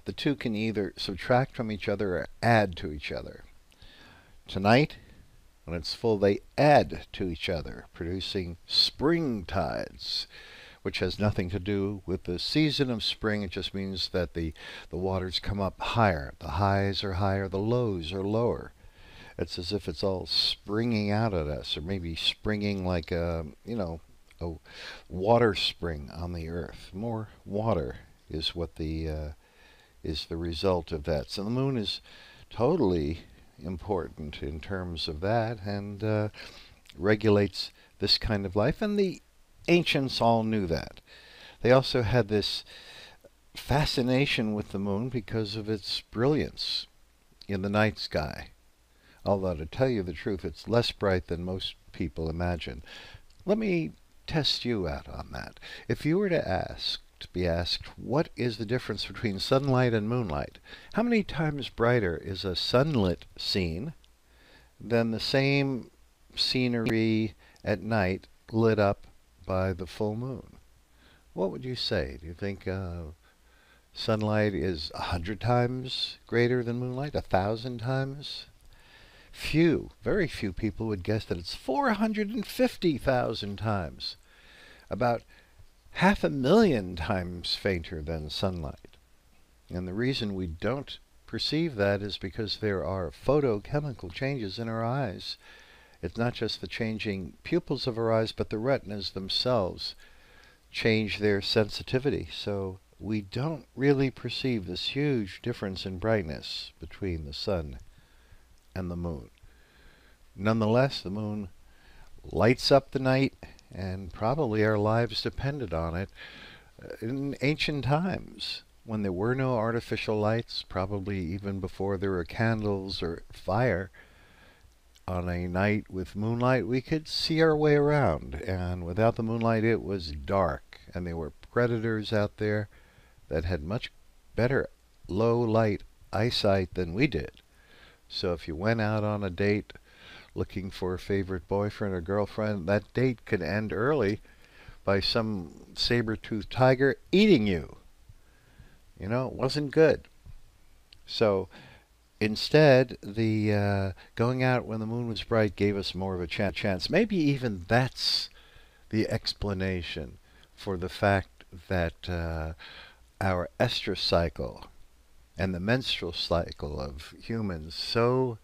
the two can either subtract from each other or add to each other. Tonight, when it's full, they add to each other, producing spring tides, which has nothing to do with the season of spring. It just means that the waters come up higher. The highs are higher, the lows are lower. It's as if it's all springing out at us, or maybe springing like a water spring on the earth. More water is what is the result of that. So the moon is totally important in terms of that, and regulates this kind of life. And the ancients all knew that. They also had this fascination with the moon because of its brilliance in the night sky. Although, to tell you the truth, it's less bright than most people imagine. Let me test you out on that. If you were to be asked, what is the difference between sunlight and moonlight? How many times brighter is a sunlit scene than the same scenery at night lit up by the full moon? What would you say? Do you think sunlight is 100 times greater than moonlight? 1,000 times? Very few people would guess that it's 450,000 times. About 500,000 times fainter than sunlight. And the reason we don't perceive that is because there are photochemical changes in our eyes. It's not just the changing pupils of our eyes, but the retinas themselves change their sensitivity. So we don't really perceive this huge difference in brightness between the sun and the moon. Nonetheless, the moon lights up the night, and probably our lives depended on it in ancient times when there were no artificial lights, probably even before there were candles or fire. On a night with moonlight, we could see our way around, and without the moonlight, it was dark, and there were predators out there that had much better low light eyesight than we did. So if you went out on a date looking for a favorite boyfriend or girlfriend, that date could end early by some saber-toothed tiger eating you. You know, it wasn't good. So instead, the going out when the moon was bright gave us more of a chance. Maybe even that's the explanation for the fact that our estrous cycle and the menstrual cycle of humans so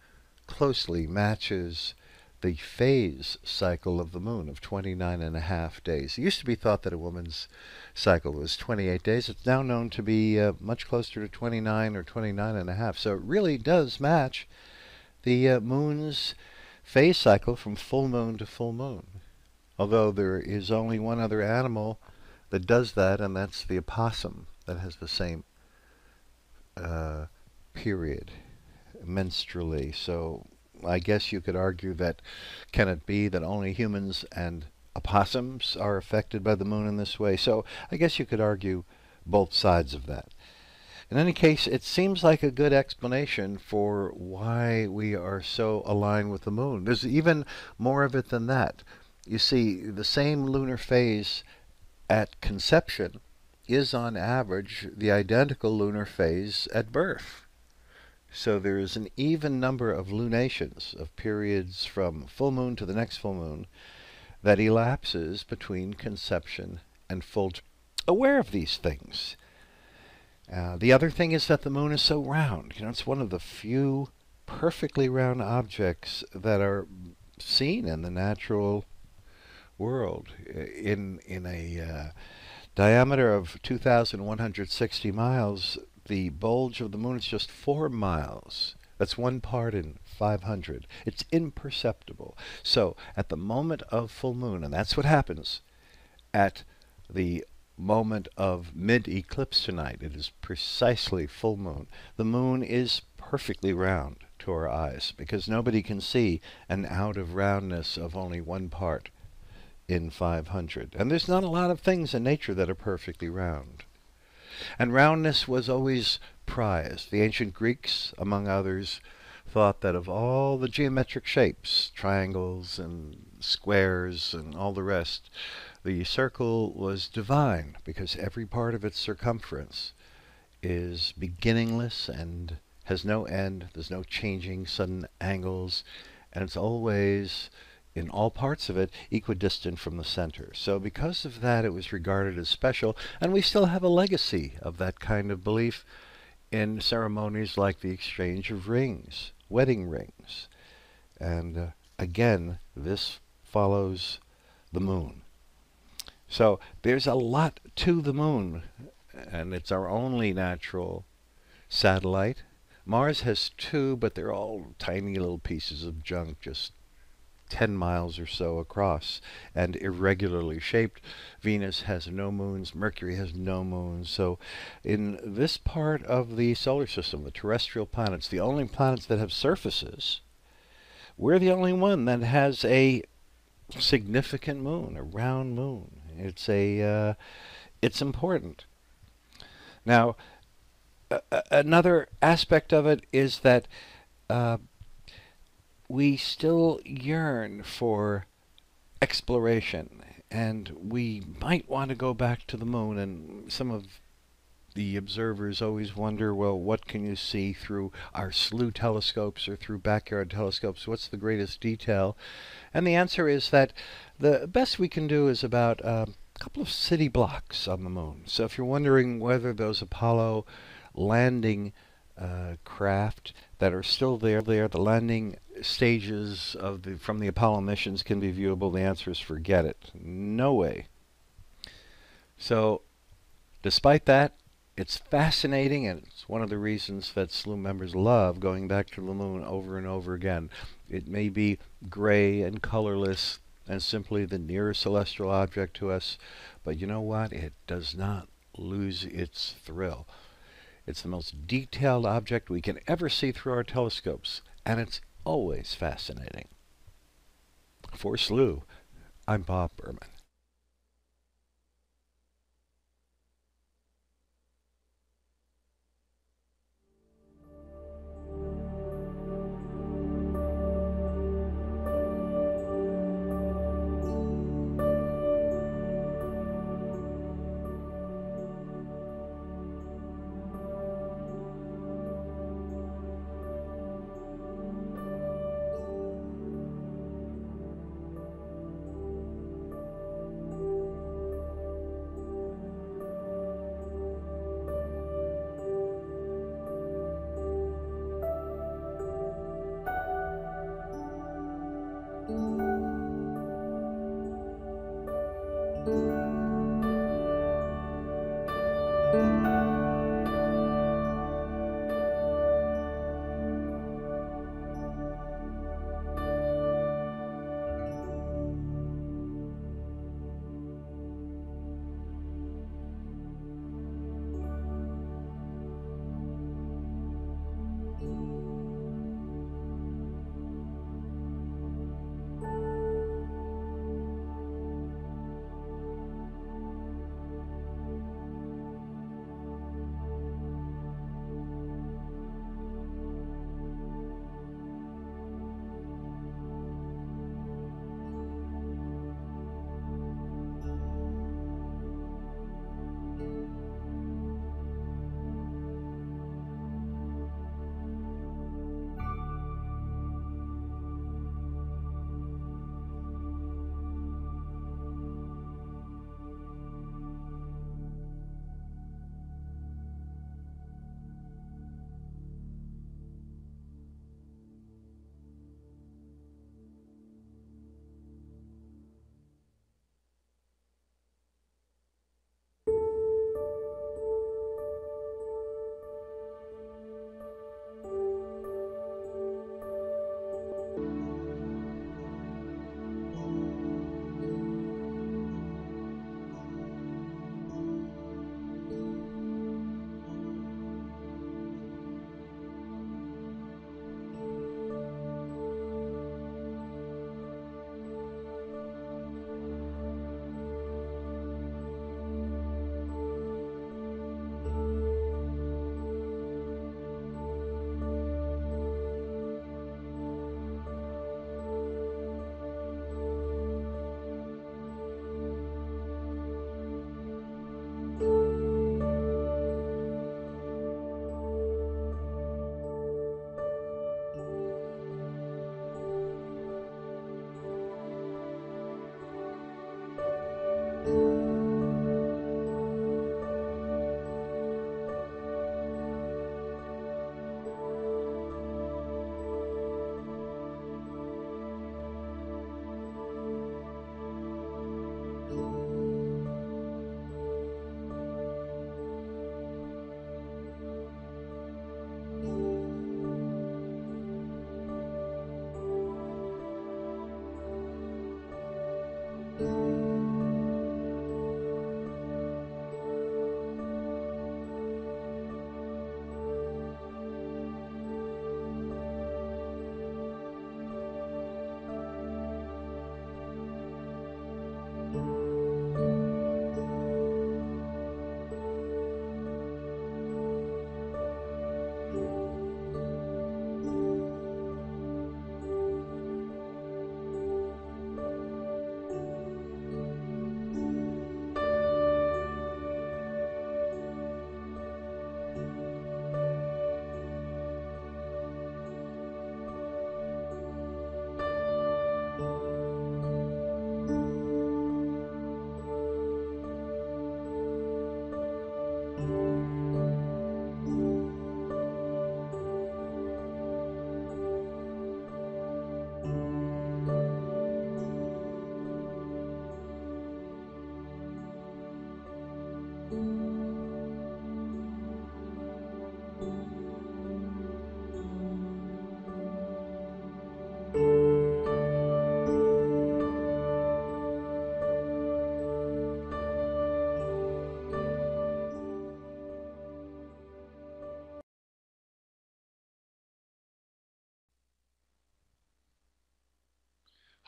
closely matches the phase cycle of the moon of 29.5 days. It used to be thought that a woman's cycle was 28 days. It's now known to be much closer to 29 or 29.5. So it really does match the moon's phase cycle from full moon to full moon. Although there is only one other animal that does that, and that's the opossum, that has the same period menstrually. So I guess you could argue that, can it be that only humans and opossums are affected by the moon in this way? So I guess you could argue both sides of that. In any case, it seems like a good explanation for why we are so aligned with the moon. There's even more of it than that. You see, the same lunar phase at conception is on average the identical lunar phase at birth. So there is an even number of lunations, of periods from full moon to the next full moon, that elapses between conception and full. Aware of these things. The other thing is that the moon is so round. You know, it's one of the few perfectly round objects that are seen in the natural world. In a diameter of 2,160 miles, the bulge of the moon is just 4 miles. That's 1 part in 500. It's imperceptible. So at the moment of full moon, and that's what happens at the moment of mid-eclipse tonight, it is precisely full moon. The moon is perfectly round to our eyes because nobody can see an out of roundness of only 1 part in 500. And there's not a lot of things in nature that are perfectly round. And roundness was always prized. The ancient Greeks, among others, thought that of all the geometric shapes, triangles and squares and all the rest, the circle was divine because every part of its circumference is beginningless and has no end. There's no changing sudden angles, and it's always, in all parts of it, equidistant from the center. So because of that, it was regarded as special, and we still have a legacy of that kind of belief in ceremonies like the exchange of rings, wedding rings. And again, this follows the moon. So there's a lot to the moon, and it's our only natural satellite. Mars has 2, but they're all tiny little pieces of junk, just 10 miles or so across, and irregularly shaped. Venus has no moons. Mercury has no moons. So in this part of the solar system, the terrestrial planets, the only planets that have surfaces, we're the only one that has a significant moon, a round moon. It's important. Now, another aspect of it is that we still yearn for exploration, and we might want to go back to the moon. And some of the observers always wonder, well, what can you see through our SLU telescopes or through backyard telescopes? What's the greatest detail? And the answer is that the best we can do is about a couple of city blocks on the moon. So if you're wondering whether those Apollo landing craft that are still there, the landing stages of from the Apollo missions can be viewable, the answer is forget it. No way. So despite that, It's fascinating, and it's one of the reasons that SLU members love going back to the moon over and over again. It may be gray and colorless and simply the nearest celestial object to us, but you know what? It does not lose its thrill. It's the most detailed object we can ever see through our telescopes, and it's always fascinating. For SLU, I'm Bob Berman.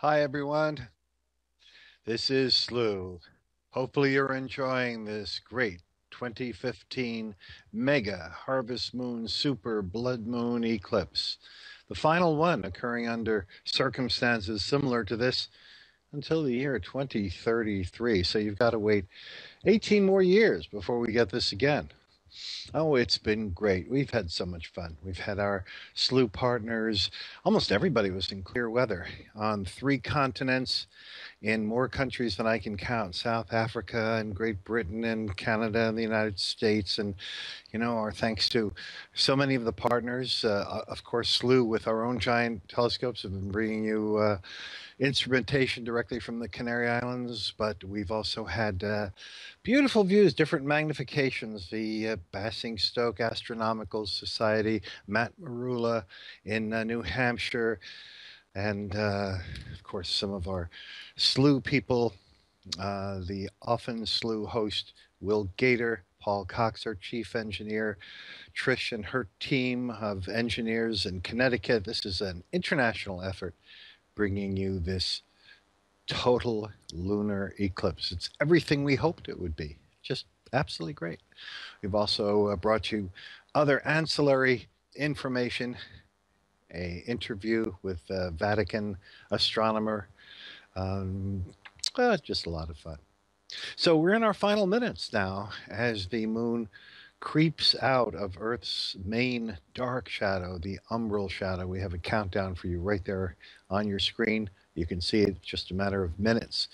Hi, everyone. This is Slew. Hopefully, you're enjoying this great 2015 mega harvest moon super blood moon eclipse. The final one occurring under circumstances similar to this until the year 2033. So you've got to wait 18 more years before we get this again. Oh, it's been great. We've had so much fun. We've had our slew partners. Almost everybody was in clear weather on 3 continents in more countries than I can count: South Africa and Great Britain and Canada and the United States. And, our thanks to so many of the partners. Of course, slew with our own giant telescopes have been bringing you instrumentation directly from the Canary Islands, but we've also had beautiful views, different magnifications. The Basingstoke Astronomical Society, Matt Marula in New Hampshire, and of course some of our slew people, the often slew host Will Gator, Paul Cox, our chief engineer, Trish and her team of engineers in Connecticut. This is an international effort bringing you this total lunar eclipse. It's everything we hoped it would be. Just absolutely great. We've also brought you other ancillary information, a interview with a Vatican astronomer. Just a lot of fun. So we're in our final minutes now as the moon creeps out of Earth's main dark shadow, the umbral shadow. We have a countdown for you right there on your screen. You can see it just a matter of minutes.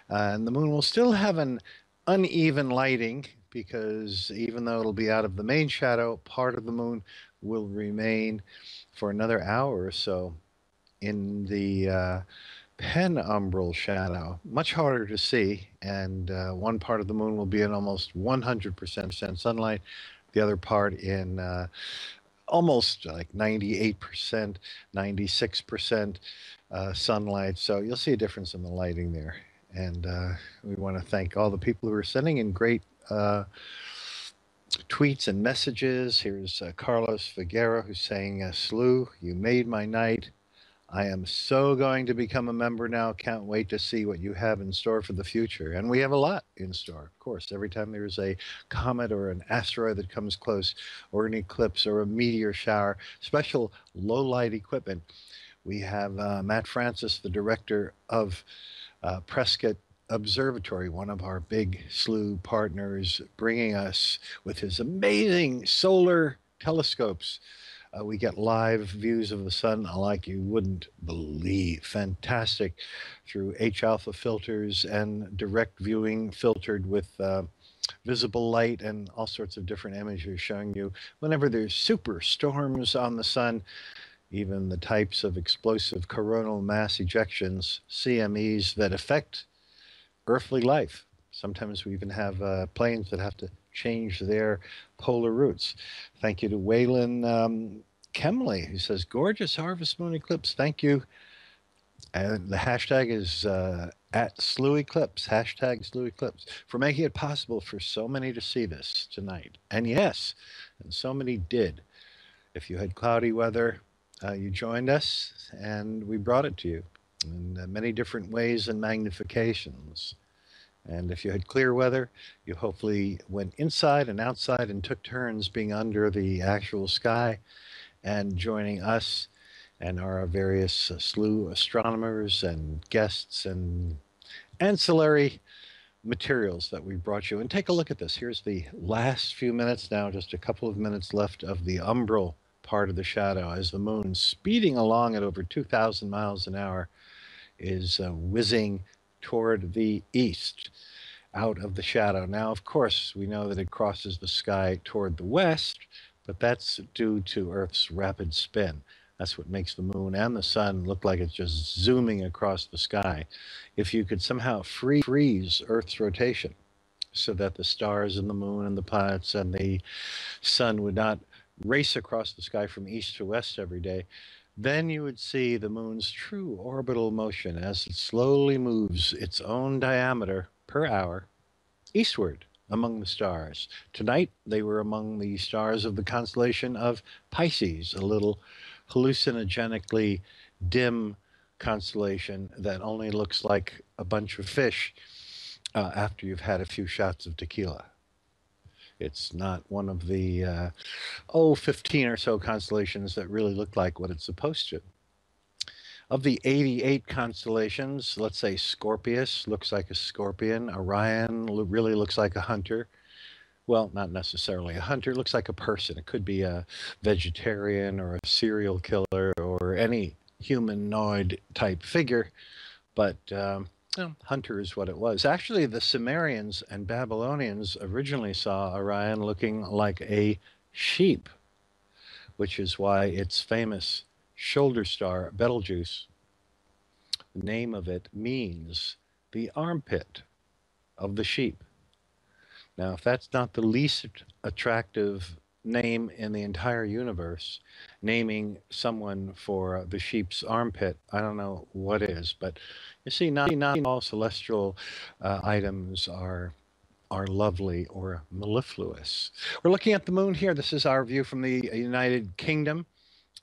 And the moon will still have an uneven lighting because even though it'll be out of the main shadow, part of the moon will remain for another hour or so in the penumbral shadow, much harder to see, and one part of the moon will be in almost 100% sunlight, the other part in almost like 98%, 96% sunlight. So you'll see a difference in the lighting there. And we want to thank all the people who are sending in great tweets and messages. Here's Carlos Figueroa, who's saying, Slew, you made my night. I am so going to become a member now. Can't wait to see what you have in store for the future. And we have a lot in store, of course. Every time there's a comet or an asteroid that comes close, or an eclipse or a meteor shower, special low light equipment. We have Matt Francis, the director of Prescott Observatory, one of our big slew partners, bringing us with his amazing solar telescopes. We get live views of the sun like you wouldn't believe. Fantastic through H-alpha filters and direct viewing filtered with visible light and all sorts of different images showing you whenever there's super storms on the sun, even the types of explosive coronal mass ejections, CMEs, that affect earthly life. Sometimes we even have planes that have to change their polar routes. Thank you to Waylon Kemley, who says, gorgeous harvest moon eclipse. Thank you. And the hashtag is at Slew Eclipse, hashtag Slew Eclipse, for making it possible for so many to see this tonight. And yes, and so many did. If you had cloudy weather, you joined us, and we brought it to you in many different ways and magnifications. And if you had clear weather, you hopefully went inside and outside and took turns being under the actual sky and joining us and our various slew astronomers and guests and ancillary materials that we brought you. And take a look at this. Here's the last few minutes now, just a couple of minutes left of the umbral part of the shadow as the moon, speeding along at over 2,000 miles an hour, is whizzing toward the east out of the shadow. Now, of course, we know that it crosses the sky toward the west, but that's due to Earth's rapid spin. That's what makes the moon and the sun look like it's just zooming across the sky. If you could somehow freeze Earth's rotation so that the stars and the moon and the planets and the sun would not race across the sky from east to west every day, then you would see the moon's true orbital motion as it slowly moves its own diameter per hour eastward among the stars. Tonight, they were among the stars of the constellation of Pisces, a little hallucinogenically dim constellation that only looks like a bunch of fish after you've had a few shots of tequila. It's not one of the 15 or so constellations that really look like what it's supposed to. Of the 88 constellations, let's say Scorpius looks like a scorpion. Orion really looks like a hunter. Well, not necessarily a hunter. It looks like a person. It could be a vegetarian or a serial killer or any humanoid type figure. But hunter is what it was. Actually, the Sumerians and Babylonians originally saw Orion looking like a sheep, which is why its famous shoulder star, Betelgeuse, the name of it means the armpit of the sheep. Now, if that's not the least attractive name in the entire universe, naming someone for the sheep's armpit, I don't know what is. But you see, not all celestial items are lovely or mellifluous. We're looking at the moon here. This is our view from the United Kingdom,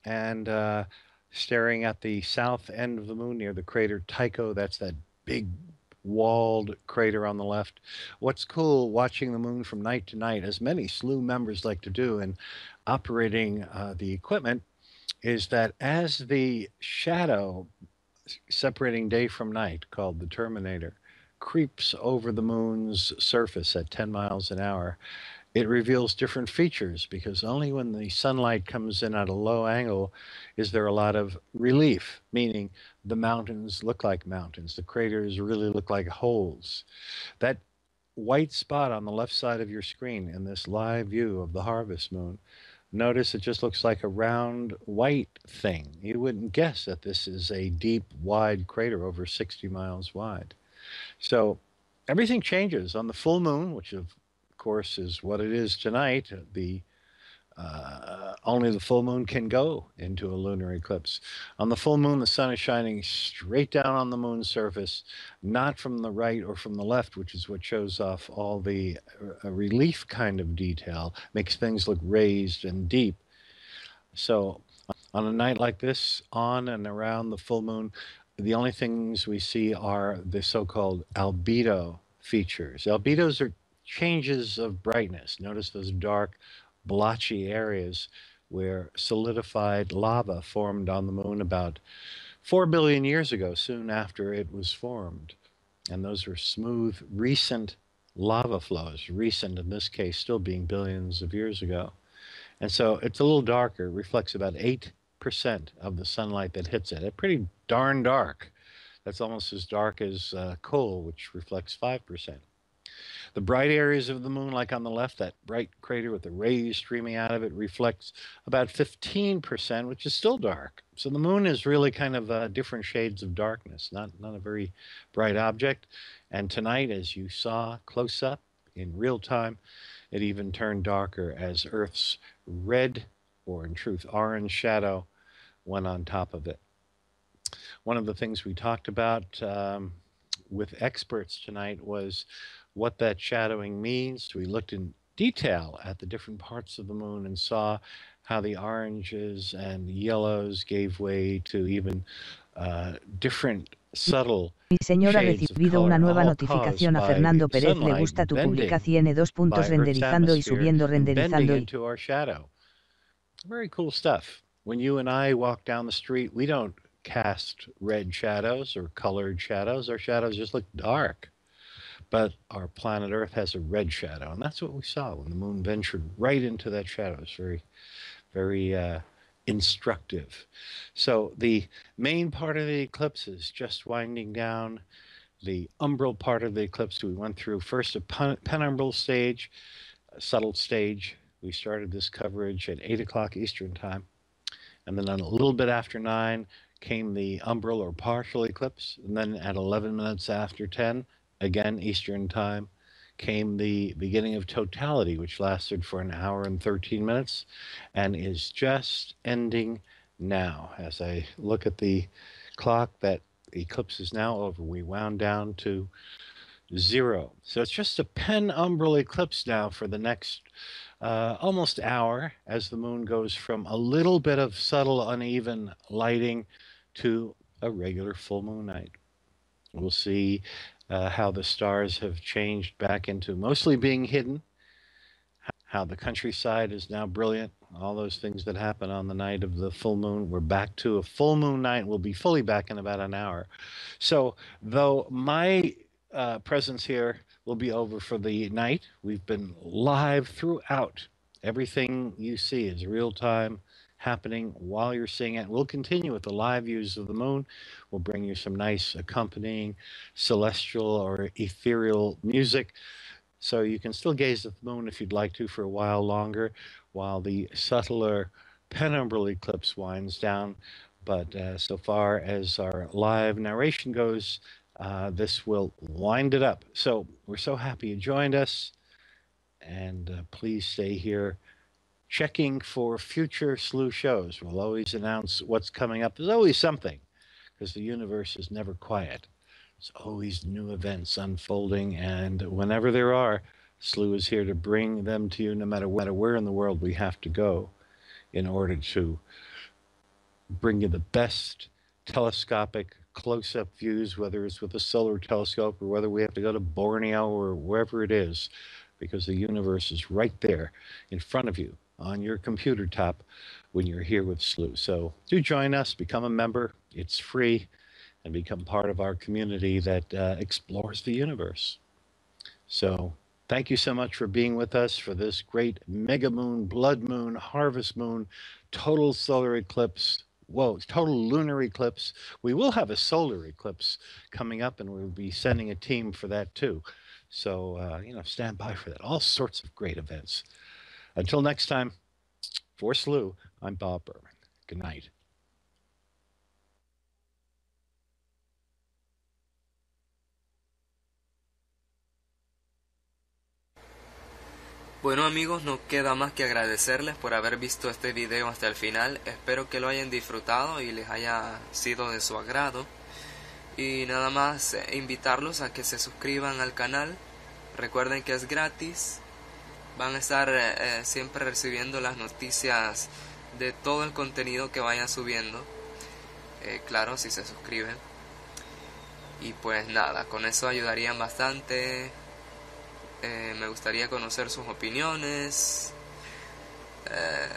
and staring at the south end of the moon near the crater Tycho. That's that big walled crater on the left. What's cool watching the moon from night to night, as many SLU members like to do and operating the equipment, is that as the shadow separating day from night, called the terminator, creeps over the moon's surface at 10 miles an hour, it reveals different features, because only when the sunlight comes in at a low angle is there a lot of relief, meaning the mountains look like mountains. The craters really look like holes. That white spot on the left side of your screen in this live view of the harvest moon, notice it just looks like a round white thing. You wouldn't guess that this is a deep, wide crater over 60 miles wide. So everything changes on the full moon, which of course is what it is tonight. Only the full moon can go into a lunar eclipse. On the full moon, the sun is shining straight down on the moon's surface, not from the right or from the left, which is what shows off all the relief kind of detail, makes things look raised and deep. So on a night like this, on and around the full moon, the only things we see are the so-called albedo features. Albedos are changes of brightness. Notice those dark, blotchy areas where solidified lava formed on the moon about 4 billion years ago, soon after it was formed. And those are smooth, recent lava flows, recent in this case, still being billions of years ago. And so it's a little darker, reflects about 8% of the sunlight that hits it. It's pretty darn dark. That's almost as dark as coal, which reflects 5%. The bright areas of the moon, like on the left, that bright crater with the rays streaming out of it, reflects about 15%, which is still dark. So the moon is really kind of different shades of darkness, not a very bright object. And tonight, as you saw close up in real time, it even turned darker as Earth's red, or in truth, orange shadow went on top of it. One of the things we talked about with experts tonight was what that shadowing means. We looked in detail at the different parts of the moon and saw how the oranges and yellows gave way to even different subtle Mi señor ha shades of recibido color, una nueva all notificación a caused by Fernando Pérez. Le sunlight gusta tu bending publicación. Dos puntos by Earth's renderizando y atmosphere subiendo, and bending renderizando y... into our shadow. Very cool stuff. When you and I walk down the street, we don't cast red shadows or colored shadows. Our shadows just look dark. But our planet Earth has a red shadow, and that's what we saw when the moon ventured right into that shadow. It's very, very instructive. So the main part of the eclipse is just winding down. The umbral part of the eclipse, we went through first a penumbral stage, a subtle stage. We started this coverage at 8 o'clock Eastern time. And then a little bit after 9 came the umbral or partial eclipse. And then at 11 minutes after 10, again Eastern time, came the beginning of totality, which lasted for 1 hour and 13 minutes and is just ending now. As I look at the clock, that eclipse is now over. We wound down to 0. So it's just a penumbral eclipse now for the next almost hour, as the moon goes from a little bit of subtle uneven lighting to a regular full moon night. We'll see how the stars have changed back into mostly being hidden, how the countryside is now brilliant, all those things that happen on the night of the full moon. We're back to a full moon night. We'll be fully back in about an hour. So though my presence here will be over for the night, we've been live throughout. Everything you see is real time happening while you're seeing it. We'll continue with the live views of the moon. We'll bring you some nice accompanying celestial or ethereal music, so you can still gaze at the moon if you'd like to for a while longer while the subtler penumbral eclipse winds down. But so far as our live narration goes, this will wind it up. So we're so happy you joined us, and please stay here checking for future SLU shows. We'll always announce what's coming up. There's always something, because the universe is never quiet. There's always new events unfolding, and whenever there are, SLU is here to bring them to you, no matter where in the world we have to go in order to bring you the best telescopic close-up views, whether it's with a solar telescope or whether we have to go to Borneo or wherever it is, because the universe is right there in front of you on your computer top when you're here with SLU. So do join us, become a member. It's free, and become part of our community that explores the universe. So thank you so much for being with us for this great mega moon, blood moon, harvest moon, total solar eclipse. Whoa, total lunar eclipse. We will have a solar eclipse coming up, and we'll be sending a team for that too. So, stand by for that. All sorts of great events. Until next time, for SLU, I'm Bob Berman. Good night. Bueno amigos, no queda más que agradecerles por haber visto este video hasta el final. Espero que lo hayan disfrutado y les haya sido de su agrado. Y nada más invitarlos a que se suscriban al canal. Recuerden que es gratis. Van a estar siempre recibiendo las noticias de todo el contenido que vayan subiendo. Claro, si se suscriben. Y pues nada, con eso ayudarían bastante. Me gustaría conocer sus opiniones.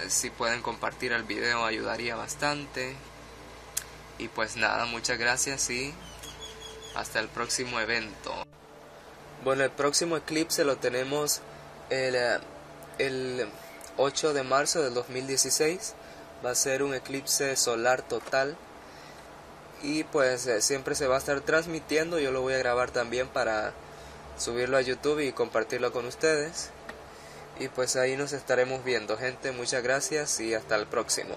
Si pueden compartir el video ayudaría bastante. Y pues nada, muchas gracias y hasta el próximo evento. Bueno, el próximo eclipse lo tenemos el 8 de marzo del 2016. Va a ser un eclipse solar total. Y pues siempre se va a estar transmitiendo. Yo lo voy a grabar también para subirlo a YouTube y compartirlo con ustedes. Y pues ahí nos estaremos viendo, gente. Muchas gracias y hasta el próximo.